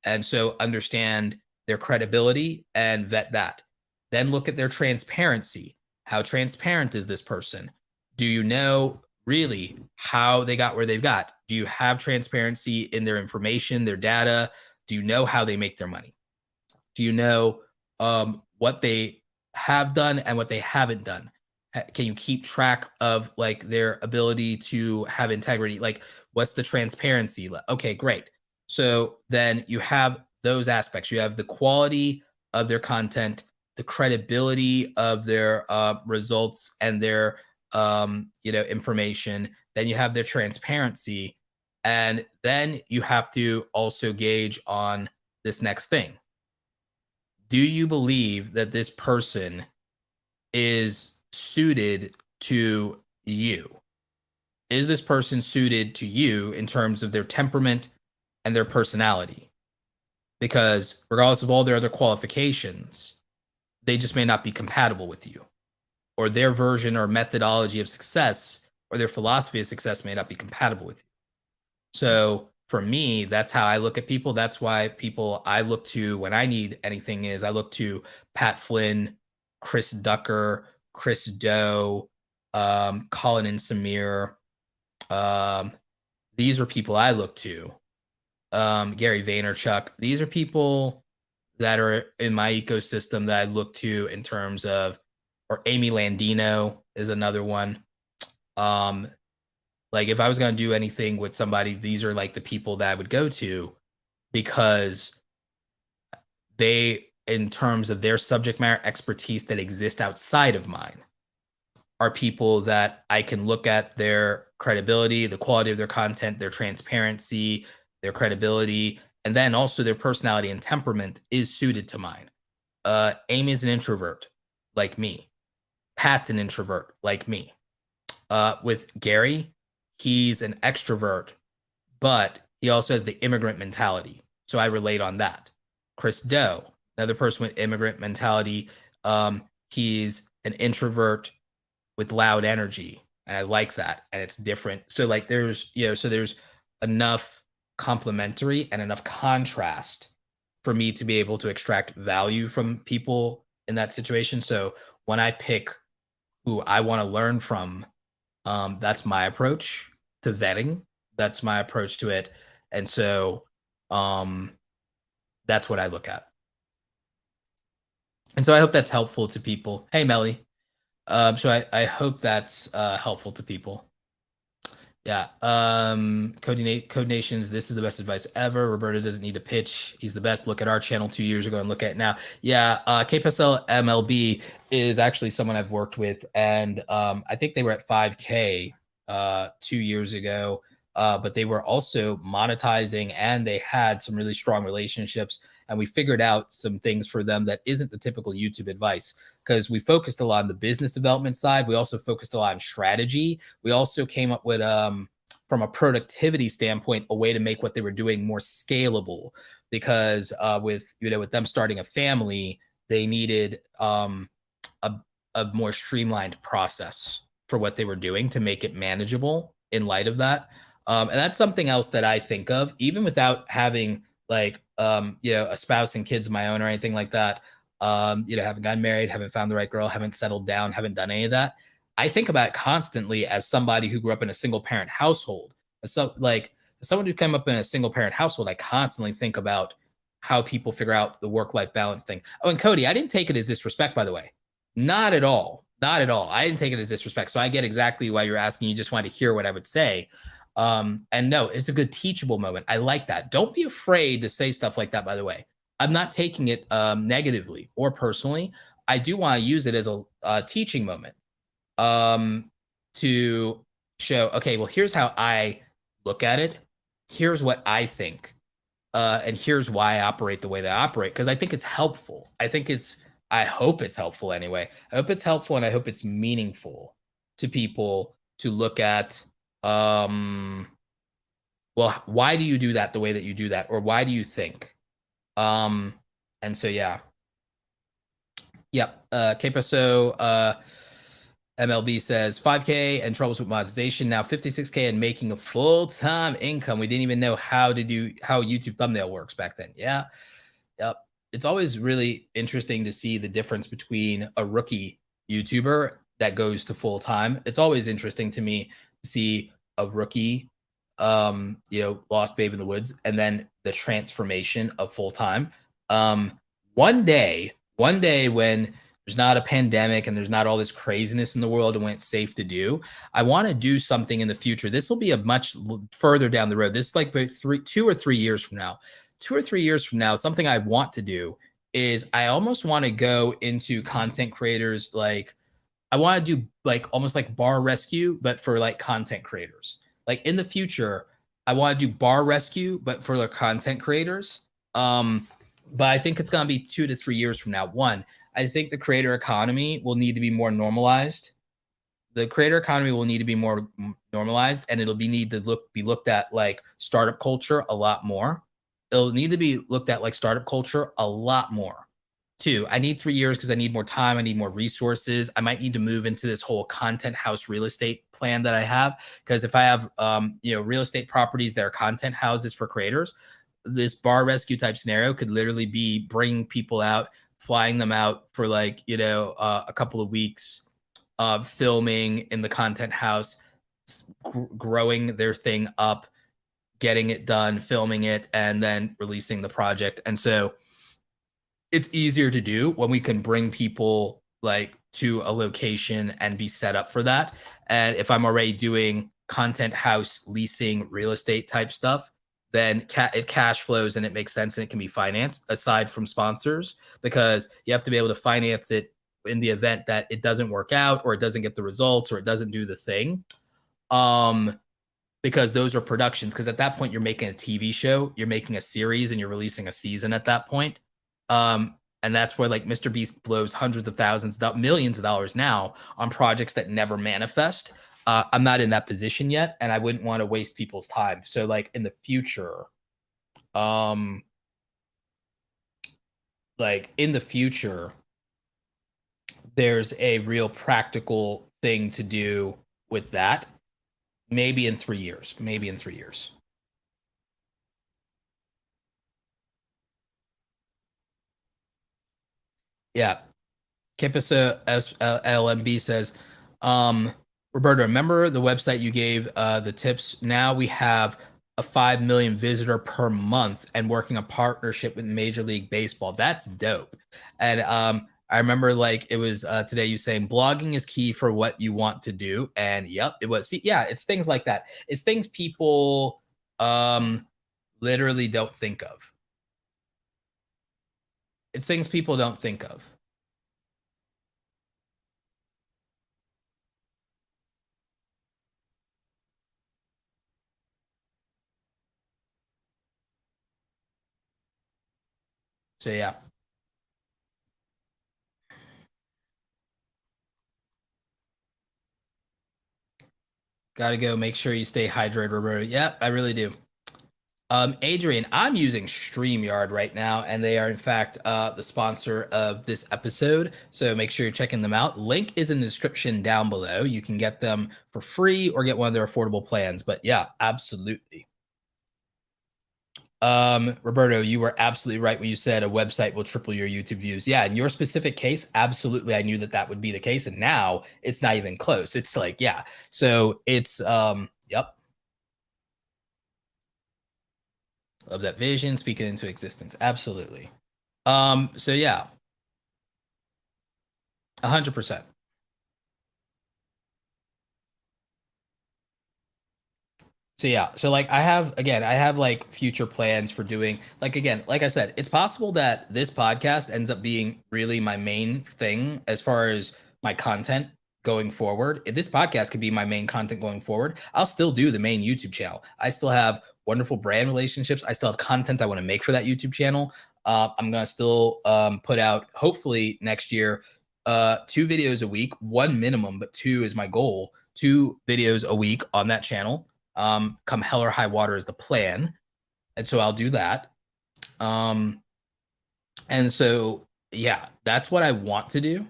And so understand their credibility and vet that. Then look at their transparency. How transparent is this person? Do you know really how they got where they've got? Do you have transparency in their information, their data? Do you know how they make their money? Do you know what they have done and what they haven't done? Can you keep track of like their ability to have integrity? Like what's the transparency? Okay, great. So then you have those aspects. You have the quality of their content, the credibility of their results and their information. Then you have their transparency, and then you have to also gauge on this next thing. Do you believe that this person is suited to you? Is this person suited to you in terms of their temperament and their personality? Because regardless of all their other qualifications, they just may not be compatible with you, or their version or methodology of success or their philosophy of success may not be compatible with you. So for me, that's how I look at people. That's why people I look to when I need anything is I look to Pat Flynn, Chris Ducker, Chris Doe, Colin and Samir. These are people I look to. Gary Vaynerchuk. These are people that are in my ecosystem that I look to in terms of, or Amy Landino is another one. Like if I was going to do anything with somebody, these are like the people that I would go to, because they, in terms of their subject matter expertise that exist outside of mine, are people that I can look at their credibility, the quality of their content, their transparency, their credibility, and then also their personality and temperament is suited to mine. Amy's an introvert like me. Pat's an introvert like me. With Gary, he's an extrovert, but he also has the immigrant mentality. So I relate on that. Chris Doe, another person with immigrant mentality. He's an introvert with loud energy, and I like that, and it's different. So like there's enough complementary and enough contrast for me to be able to extract value from people in that situation. So when I pick who I want to learn from, that's my approach to vetting. That's my approach to it. And so that's what I look at. And so I hope that's helpful to people. Hey, Melly. So I hope that's helpful to people. Yeah. Code Nations, this is the best advice ever. Roberto doesn't need to pitch. He's the best. Look at our channel 2 years ago and look at it now. Yeah. KPSL MLB is actually someone I've worked with, and I think they were at 5K 2 years ago, but they were also monetizing, and they had some really strong relationships, and we figured out some things for them that isn't the typical YouTube advice, because we focused a lot on the business development side. We also focused a lot on strategy. We also came up with, from a productivity standpoint, a way to make what they were doing more scalable, because with them starting a family, they needed a more streamlined process for what they were doing to make it manageable in light of that. And that's something else that I think of, even without having like, a spouse and kids of my own or anything like that. Haven't gotten married, haven't found the right girl, haven't settled down, haven't done any of that. I think about it constantly as somebody who grew up in a single parent household. So like someone who came up in a single parent household, I constantly think about how people figure out the work-life balance thing. Oh, and Cody, I didn't take it as disrespect, by the way. Not at all. Not at all. I didn't take it as disrespect. So I get exactly why you're asking. You just wanted to hear what I would say. And no, it's a good teachable moment. I like that. Don't be afraid to say stuff like that, by the way. I'm not taking it negatively or personally. I do want to use it as a teaching moment to show, okay, well, here's how I look at it. Here's what I think. And here's why I operate the way that I operate, because I think it's helpful. I hope it's helpful anyway. I hope it's helpful, and I hope it's meaningful to people to look at, well, why do you do that the way that you do that? Or why do you think? And so, yeah. Yep. KPSO MLB says 5K and troubles with monetization. Now 56K and making a full-time income. We didn't even know how YouTube thumbnail works back then. Yeah. Yep. It's always really interesting to see the difference between a rookie YouTuber that goes to full-time. It's always interesting to me to see a rookie, lost babe in the woods, and then the transformation of full-time. One day when there's not a pandemic and there's not all this craziness in the world and when it's safe to do, I want to do something in the future. This will be a much further down the road. This is like 2 or 3 years from now, 2 or 3 years from now, something I want to do is I almost want to go into content creators. Like I want to do like almost like bar rescue, but for like content creators. Like in the future, I want to do bar rescue, but for the content creators. But I think it's gonna be 2 to 3 years from now. One, I think the creator economy will need to be more normalized. The creator economy will need to be more normalized, and it'll need to be looked at like startup culture a lot more. It'll need to be looked at like startup culture a lot more. Two, I need 3 years because I need more time. I need more resources. I might need to move into this whole content house real estate plan that I have. Because if I have, real estate properties that are content houses for creators, this bar rescue type scenario could literally be bringing people out, flying them out for like, a couple of weeks, filming in the content house, growing their thing up, getting it done, filming it, and then releasing the project. And so it's easier to do when we can bring people like to a location and be set up for that. And if I'm already doing content house leasing real estate type stuff, then it cash flows and it makes sense and it can be financed aside from sponsors, because you have to be able to finance it in the event that it doesn't work out or it doesn't get the results or it doesn't do the thing. Because those are productions. Because at that point, you're making a TV show, you're making a series, and you're releasing a season at that point. And that's where like Mr. Beast blows hundreds of thousands, millions of dollars now on projects that never manifest. I'm not in that position yet, and I wouldn't want to waste people's time. So like in the future, there's a real practical thing to do with that. Maybe in 3 years. Yeah. Kipisa LMB says, Roberto, remember the website you gave the tips? Now we have a 5 million visitor per month and working a partnership with Major League Baseball. That's dope. And I remember like it was today you saying blogging is key for what you want to do. And yep, it was. See, yeah, it's things like that. It's things people literally don't think of. It's things people don't think of. So yeah. Gotta go. Make sure you stay hydrated, Roberto. Yeah, I really do. Adrian, I'm using StreamYard right now, and they are in fact the sponsor of this episode. So make sure you're checking them out. Link is in the description down below. You can get them for free or get one of their affordable plans. But yeah, absolutely. Roberto, you were absolutely right when you said a website will triple your YouTube views. Yeah, in your specific case, absolutely. I knew that that would be the case. And now it's not even close. It's like, yeah. So it's, yep. Love that vision, speak it into existence. Absolutely. So yeah, 100%. So yeah, so like I have like future plans for doing like again, like I said, it's possible that this podcast ends up being really my main thing as far as my content going forward. If this podcast could be my main content going forward, I'll still do the main YouTube channel. I still have wonderful brand relationships. I still have content I want to make for that YouTube channel. I'm gonna still put out hopefully next year 2 videos a week, one minimum, but two is my goal. 2 videos a week on that channel, come hell or high water is the plan. And so I'll do that. And so, yeah, that's what I want to do.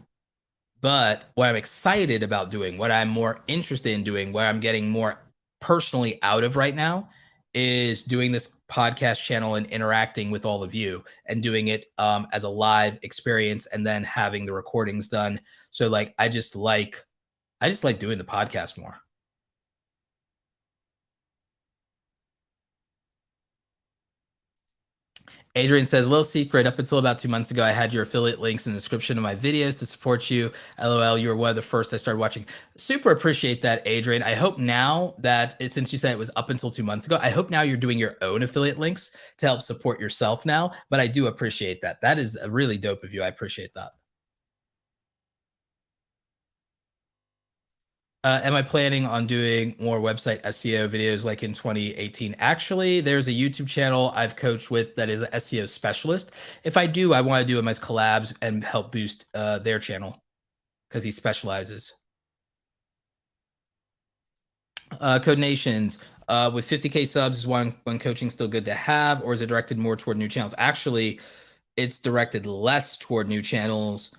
But what I'm excited about doing, what I'm more interested in doing, what I'm getting more personally out of right now is doing this podcast channel and interacting with all of you and doing it as a live experience and then having the recordings done. So like, I just like doing the podcast more. Adrian says, little secret, up until about 2 months ago, I had your affiliate links in the description of my videos to support you. LOL, you were one of the first I started watching. Super appreciate that, Adrian. I hope now that, since you said it was up until 2 months ago, I hope now you're doing your own affiliate links to help support yourself now. But I do appreciate that. That is really dope of you. I appreciate that. Am I planning on doing more website SEO videos like in 2018? Actually, there's a YouTube channel I've coached with that is an SEO specialist. If I do, I want to do him as collabs and help boost their channel because he specializes. Code Nations, with 50K subs, is one coaching still good to have, or is it directed more toward new channels? Actually, it's directed less toward new channels.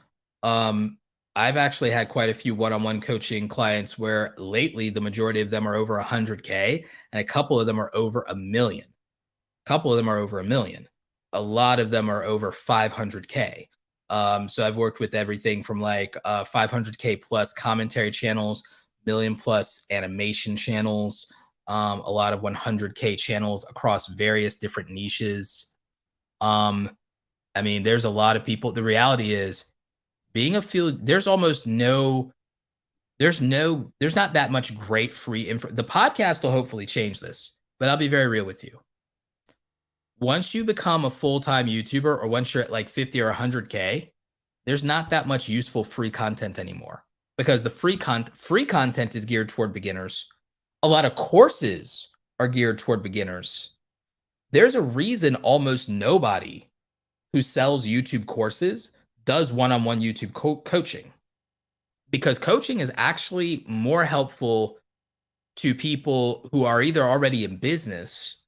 I've actually had quite a few one-on-one coaching clients where lately the majority of them are over 100K and a couple of them are over a million. A couple of them are over a million. A lot of them are over 500K. So I've worked with everything from like 500K plus commentary channels, million plus animation channels, a lot of 100K channels across various different niches. I mean, there's a lot of people. The reality is, being affiliate, there's not that much great free info. The podcast will hopefully change this, but I'll be very real with you. Once you become a full-time YouTuber, or once you're at like 50 or 100K, there's not that much useful free content anymore, because the free content is geared toward beginners. A lot of courses are geared toward beginners. There's a reason almost nobody who sells YouTube courses does one-on-one YouTube coaching, because coaching is actually more helpful to people who are either already in business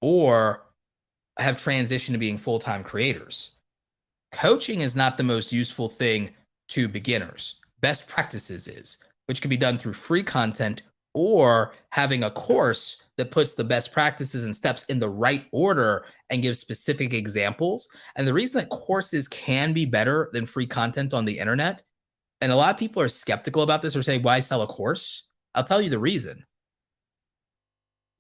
or have transitioned to being full-time creators. Coaching is not the most useful thing to beginners. Best practices is, which can be done through free content or having a course that puts the best practices and steps in the right order and gives specific examples. And the reason that courses can be better than free content on the internet, and a lot of people are skeptical about this or say, why sell a course? I'll tell you the reason.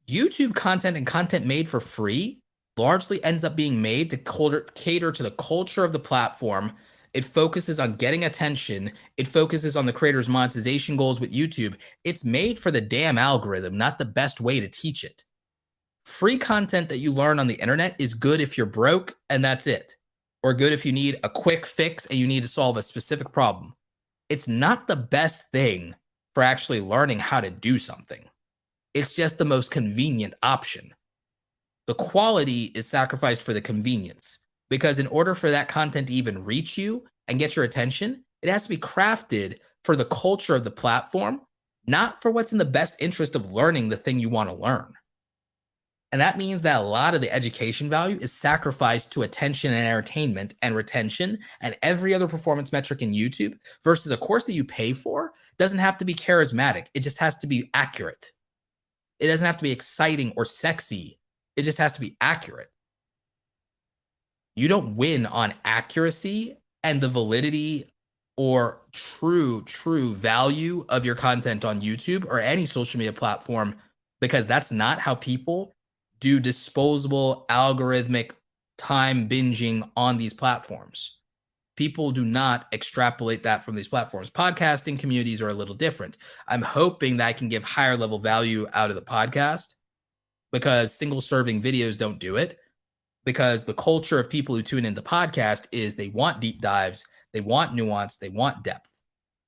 YouTube content and content made for free largely ends up being made to cater to the culture of the platform. It focuses on getting attention. It focuses on the creator's monetization goals with YouTube. It's made for the damn algorithm, not the best way to teach it. Free content that you learn on the internet is good if you're broke and that's it, or good if you need a quick fix and you need to solve a specific problem. It's not the best thing for actually learning how to do something. It's just the most convenient option. The quality is sacrificed for the convenience, because in order for that content to even reach you and get your attention, it has to be crafted for the culture of the platform, not for what's in the best interest of learning the thing you want to learn. And that means that a lot of the education value is sacrificed to attention and entertainment and retention and every other performance metric in YouTube, versus a course that you pay for doesn't have to be charismatic. It just has to be accurate. It doesn't have to be exciting or sexy. It just has to be accurate. You don't win on accuracy and the validity or true value of your content on YouTube or any social media platform, because that's not how people do disposable algorithmic time binging on these platforms. People do not extrapolate that from these platforms. Podcasting communities are a little different. I'm hoping that I can give higher level value out of the podcast, because single serving videos don't do it. Because the culture of people who tune into podcast is they want deep dives, they want nuance, they want depth.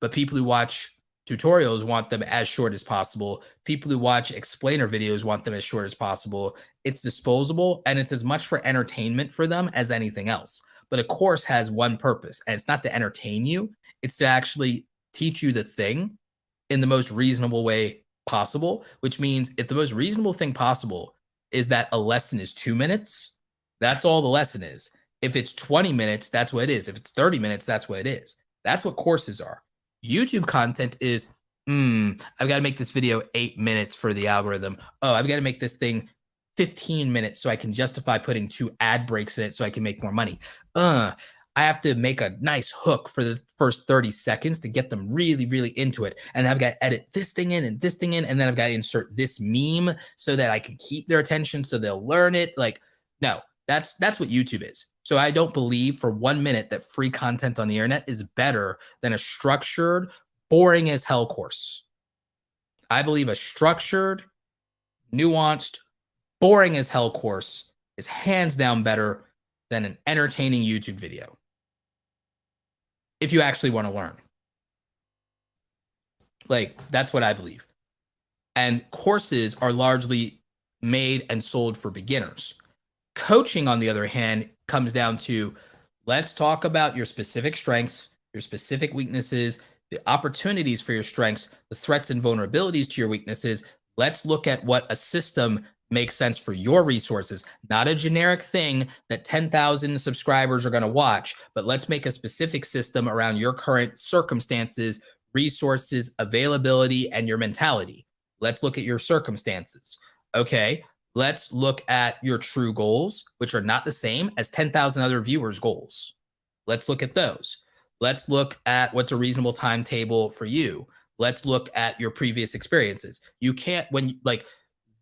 But people who watch tutorials want them as short as possible. People who watch explainer videos want them as short as possible. It's disposable, and it's as much for entertainment for them as anything else. But a course has one purpose, and it's not to entertain you. It's to actually teach you the thing in the most reasonable way possible, which means if the most reasonable thing possible is that a lesson is 2 minutes, that's all the lesson is. If it's 20 minutes, that's what it is. If it's 30 minutes, that's what it is. That's what courses are. YouTube content is, I've got to make this video 8 minutes for the algorithm. Oh, I've got to make this thing 15 minutes so I can justify putting 2 ad breaks in it so I can make more money. I have to make a nice hook for the first 30 seconds to get them really, really into it. And I've got to edit this thing in and this thing in, and then I've got to insert this meme so that I can keep their attention so they'll learn it. Like, no. That's what YouTube is. So I don't believe for 1 minute that free content on the internet is better than a structured, boring as hell course. I believe a structured, nuanced, boring as hell course is hands down better than an entertaining YouTube video. If you actually want to learn. Like, that's what I believe. And courses are largely made and sold for beginners. Coaching, on the other hand, comes down to, let's talk about your specific strengths, your specific weaknesses, the opportunities for your strengths, the threats and vulnerabilities to your weaknesses. Let's look at what a system makes sense for your resources, not a generic thing that 10,000 subscribers are going to watch, but let's make a specific system around your current circumstances, resources, availability, and your mentality. Let's look at your circumstances. Okay, let's look at your true goals, which are not the same as 10,000 other viewers' goals. Let's look at those. Let's look at what's a reasonable timetable for you. Let's look at your previous experiences. You can't, when like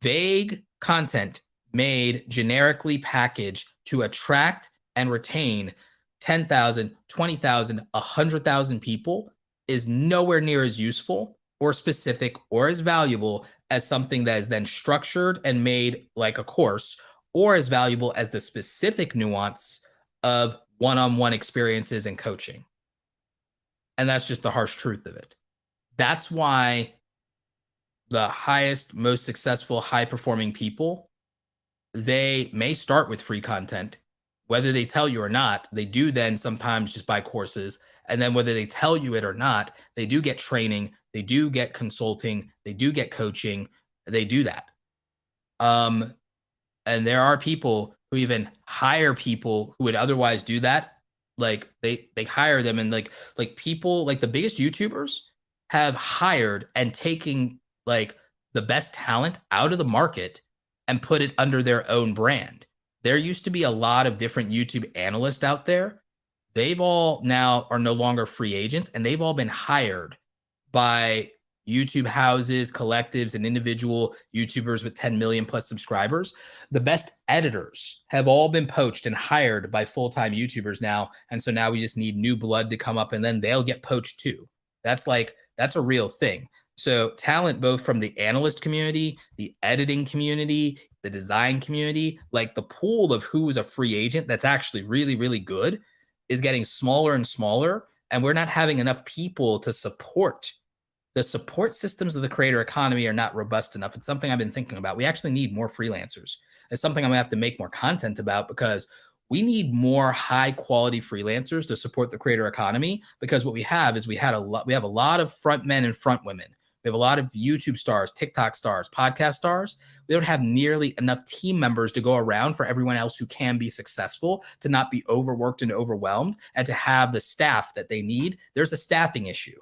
vague content made generically packaged to attract and retain 10,000, 20,000, 100,000 people is nowhere near as useful or specific or as valuable as something that is then structured and made like a course, or as valuable as the specific nuance of one-on-one experiences and coaching. And that's just the harsh truth of it. That's why the highest, most successful, high-performing people, they may start with free content. Whether they tell you or not, they do then sometimes just buy courses. And then whether they tell you it or not, they do get training, they do get consulting, they do get coaching, they do that. And there are people who even hire people who would otherwise do that. Like they hire them, and like people like the biggest YouTubers have hired and taking like the best talent out of the market and put it under their own brand. There used to be a lot of different YouTube analysts out there. They've all now are no longer free agents, and they've all been hired by YouTube houses, collectives, and individual YouTubers with 10 million plus subscribers. The best editors have all been poached and hired by full-time YouTubers now. And so now we just need new blood to come up, and then they'll get poached too. That's a real thing. So talent, both from the analyst community, the editing community, the design community, like the pool of who is a free agent that's actually really, really good is getting smaller and smaller. And we're not having enough people to support. The support systems of the creator economy are not robust enough. It's something I've been thinking about. We actually need more freelancers. It's something I'm gonna have to make more content about, because we need more high quality freelancers to support the creator economy. Because what we have is we have a lot of front men and front women. We have a lot of YouTube stars, TikTok stars, podcast stars. We don't have nearly enough team members to go around for everyone else who can be successful, to not be overworked and overwhelmed, and to have the staff that they need. There's a staffing issue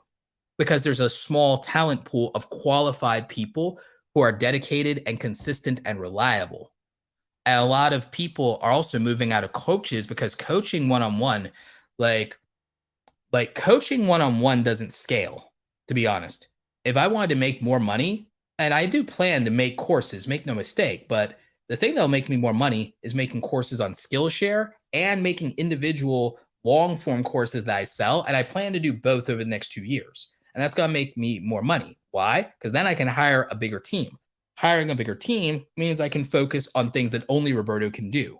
because there's a small talent pool of qualified people who are dedicated and consistent and reliable. And a lot of people are also moving out of coaches because coaching one-on-one, like coaching one-on-one doesn't scale, to be honest. If I wanted to make more money, and I do plan to make courses, make no mistake, but the thing that'll make me more money is making courses on Skillshare and making individual long form courses that I sell. And I plan to do both over the next 2 years. And that's going to make me more money. Why? Because then I can hire a bigger team. Hiring a bigger team means I can focus on things that only Roberto can do.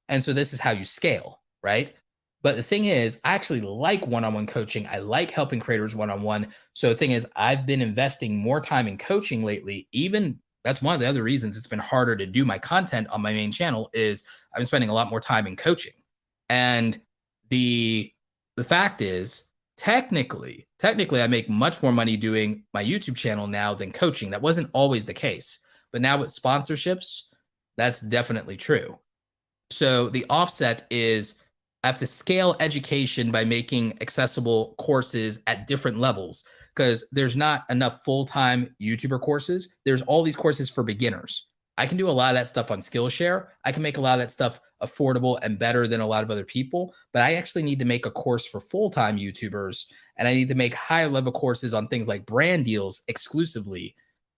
And so this is how you scale, right? But the thing is, I actually like one-on-one coaching. I like helping creators one-on-one. So the thing is, I've been investing more time in coaching lately. Even that's one of the other reasons it's been harder to do my content on my main channel, is I've been spending a lot more time in coaching. And the fact is, technically, I make much more money doing my YouTube channel now than coaching. That wasn't always the case. But now with sponsorships, that's definitely true. So the offset is I have to scale education by making accessible courses at different levels, because there's not enough full-time YouTuber courses. There's all these courses for beginners. I can do a lot of that stuff on Skillshare. I can make a lot of that stuff affordable and better than a lot of other people, but I actually need to make a course for full-time YouTubers, and I need to make high-level courses on things like brand deals exclusively,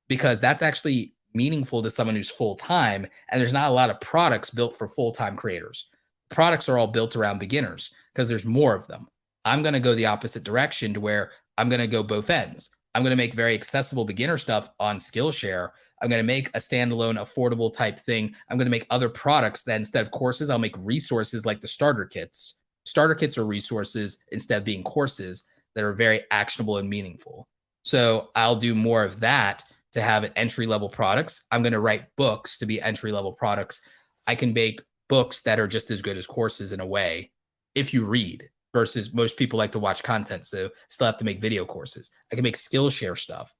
because that's actually meaningful to someone who's full-time, and there's not a lot of products built for full-time creators. Products are all built around beginners because there's more of them. I'm going to go the opposite direction to where I'm going to go both ends. I'm going to make very accessible beginner stuff on Skillshare. I'm going to make a standalone, affordable type thing. I'm going to make other products that instead of courses, I'll make resources like the starter kits. Starter kits are resources instead of being courses that are very actionable and meaningful. So I'll do more of that to have an entry-level products. I'm going to write books to be entry-level products. I can make books that are just as good as courses in a way if you read, versus most people like to watch content, so still have to make video courses. I can make Skillshare stuff.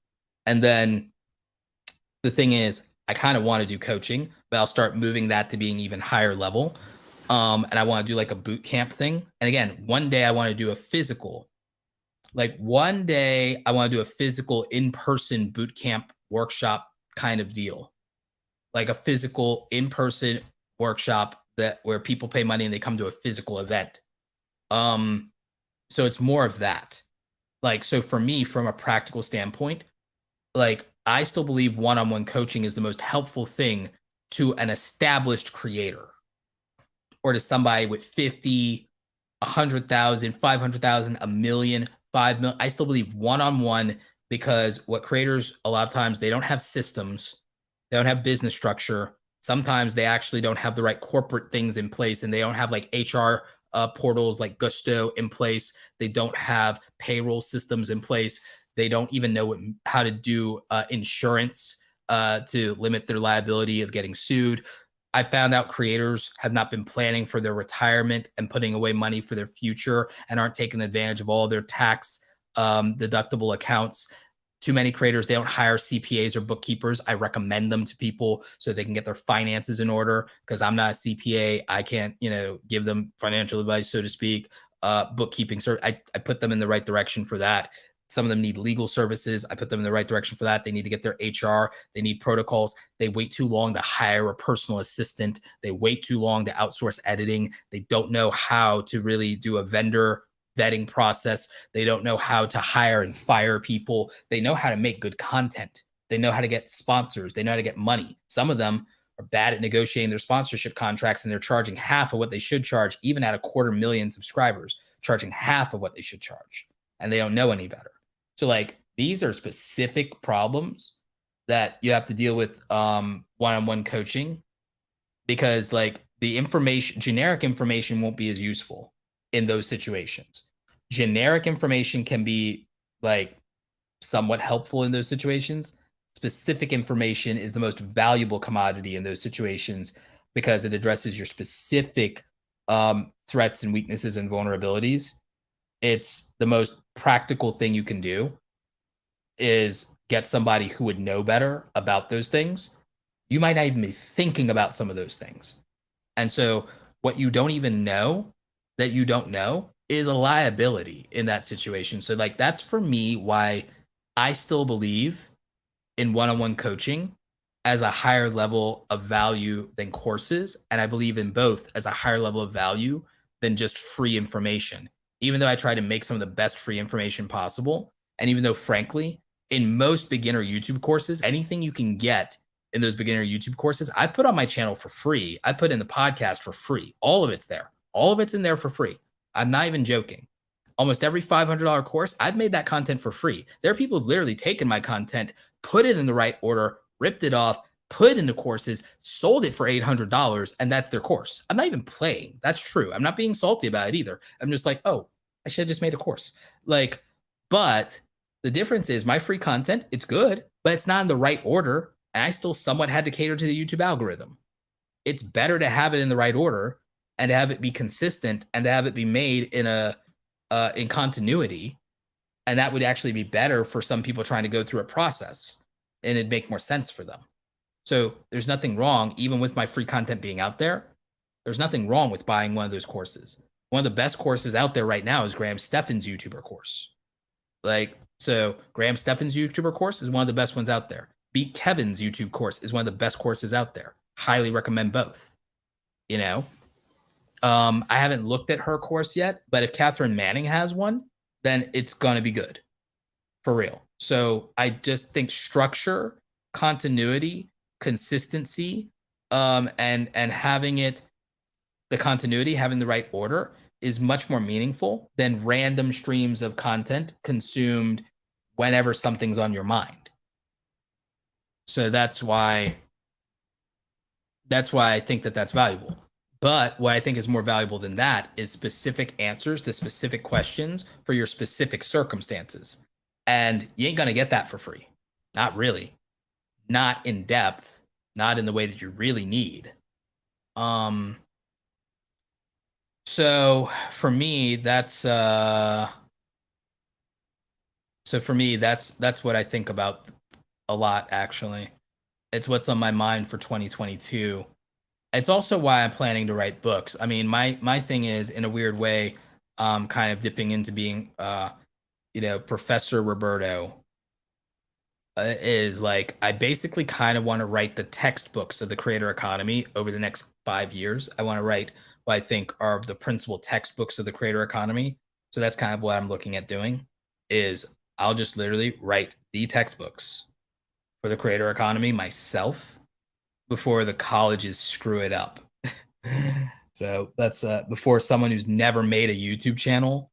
And then the thing is, I kind of want to do coaching, but I'll start moving that to being even higher level. And I want to do like a boot camp thing. And again, one day I want to do a physical, like one day I want to do a physical in-person boot camp workshop kind of deal, like a physical in-person workshop that where people pay money and they come to a physical event. So it's more of that. Like, so for me, from a practical standpoint, like I still believe one-on-one coaching is the most helpful thing to an established creator or to somebody with 50, 100,000, 500,000, a million, 5 million. I still believe one-on-one, because what creators, a lot of times they don't have systems, they don't have business structure. Sometimes they actually don't have the right corporate things in place, and they don't have like HR portals like Gusto in place. They don't have payroll systems in place. They don't even know how to do insurance to limit their liability of getting sued. I found out creators have not been planning for their retirement and putting away money for their future and aren't taking advantage of all their tax deductible accounts. Too many creators, they don't hire CPAs or bookkeepers. I recommend them to people so they can get their finances in order, because I'm not a CPA. I can't, give them financial advice, so to speak. Bookkeeping, I put them in the right direction for that. Some of them need legal services. I put them in the right direction for that. They need to get their HR. They need protocols. They wait too long to hire a personal assistant. They wait too long to outsource editing. They don't know how to really do a vendor vetting process. They don't know how to hire and fire people. They know how to make good content. They know how to get sponsors. They know how to get money. Some of them are bad at negotiating their sponsorship contracts, and they're charging half of what they should charge, even at 250,000 subscribers, charging half of what they should charge, and they don't know any better. So like, these are specific problems that you have to deal with one-on-one coaching, because like the information, generic information won't be as useful in those situations. Generic information can be like somewhat helpful in those situations. Specific information is the most valuable commodity in those situations, because it addresses your specific threats and weaknesses and vulnerabilities. It's the most practical thing you can do is get somebody who would know better about those things. You might not even be thinking about some of those things. And so what you don't even know that you don't know is a liability in that situation. So like, that's for me why I still believe in one-on-one coaching as a higher level of value than courses. And I believe in both as a higher level of value than just free information. Even though I try to make some of the best free information possible. And even though, frankly, in most beginner YouTube courses, anything you can get in those beginner YouTube courses, I've put on my channel for free. I put in the podcast for free. All of it's there. All of it's in there for free. I'm not even joking. Almost every $500 course, I've made that content for free. There are people who've literally taken my content, put it in the right order, ripped it off, put it into courses, sold it for $800, and that's their course. I'm not even playing. That's true. I'm not being salty about it either. I'm just like, oh, I should have just made a course. Like, but the difference is my free content, it's good, but it's not in the right order. And I still somewhat had to cater to the YouTube algorithm. It's better to have it in the right order and to have it be consistent and to have it be made in in continuity. And that would actually be better for some people trying to go through a process, and it'd make more sense for them. So there's nothing wrong, even with my free content being out there, there's nothing wrong with buying one of those courses. One of the best courses out there right now is Graham Stephan's YouTuber course. Like, so Graham Stephan's YouTuber course is one of the best ones out there. Beat Kevin's YouTube course is one of the best courses out there. Highly recommend both. I haven't looked at her course yet, but if Catherine Manning has one, then it's going to be good for real. So I just think structure, continuity, consistency, and having it, the continuity, having the right order is much more meaningful than random streams of content consumed whenever something's on your mind. So that's why I think that that's valuable. But what I think is more valuable than that is specific answers to specific questions for your specific circumstances. And you ain't going to get that for free. Not really. Not in depth, not in the way that you really need. So for me, that's that's what I think about a lot, actually. It's what's on my mind for 2022. It's also why I'm planning to write books. I mean, my thing is, in a weird way, kind of dipping into being Professor Roberto, is like, I basically kind of want to write the textbooks of the creator economy over the next 5 years. I want to write what I think are the principal textbooks of the creator economy. So that's kind of what I'm looking at doing, is I'll just literally write the textbooks for the creator economy myself before the colleges screw it up. So that's before someone who's never made a YouTube channel,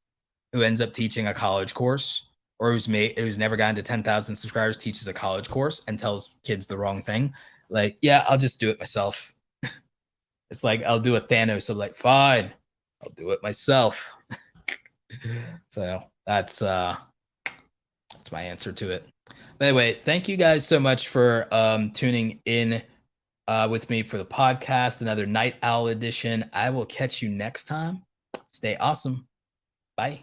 who ends up teaching a college course, or who's never gotten to 10,000 subscribers, teaches a college course and tells kids the wrong thing. Like, yeah, I'll just do it myself. It's like, I'll do a Thanos. So like, fine, I'll do it myself. So that's my answer to it. But anyway, thank you guys so much for tuning in with me for the podcast, another Night Owl edition. I will catch you next time. Stay awesome. Bye.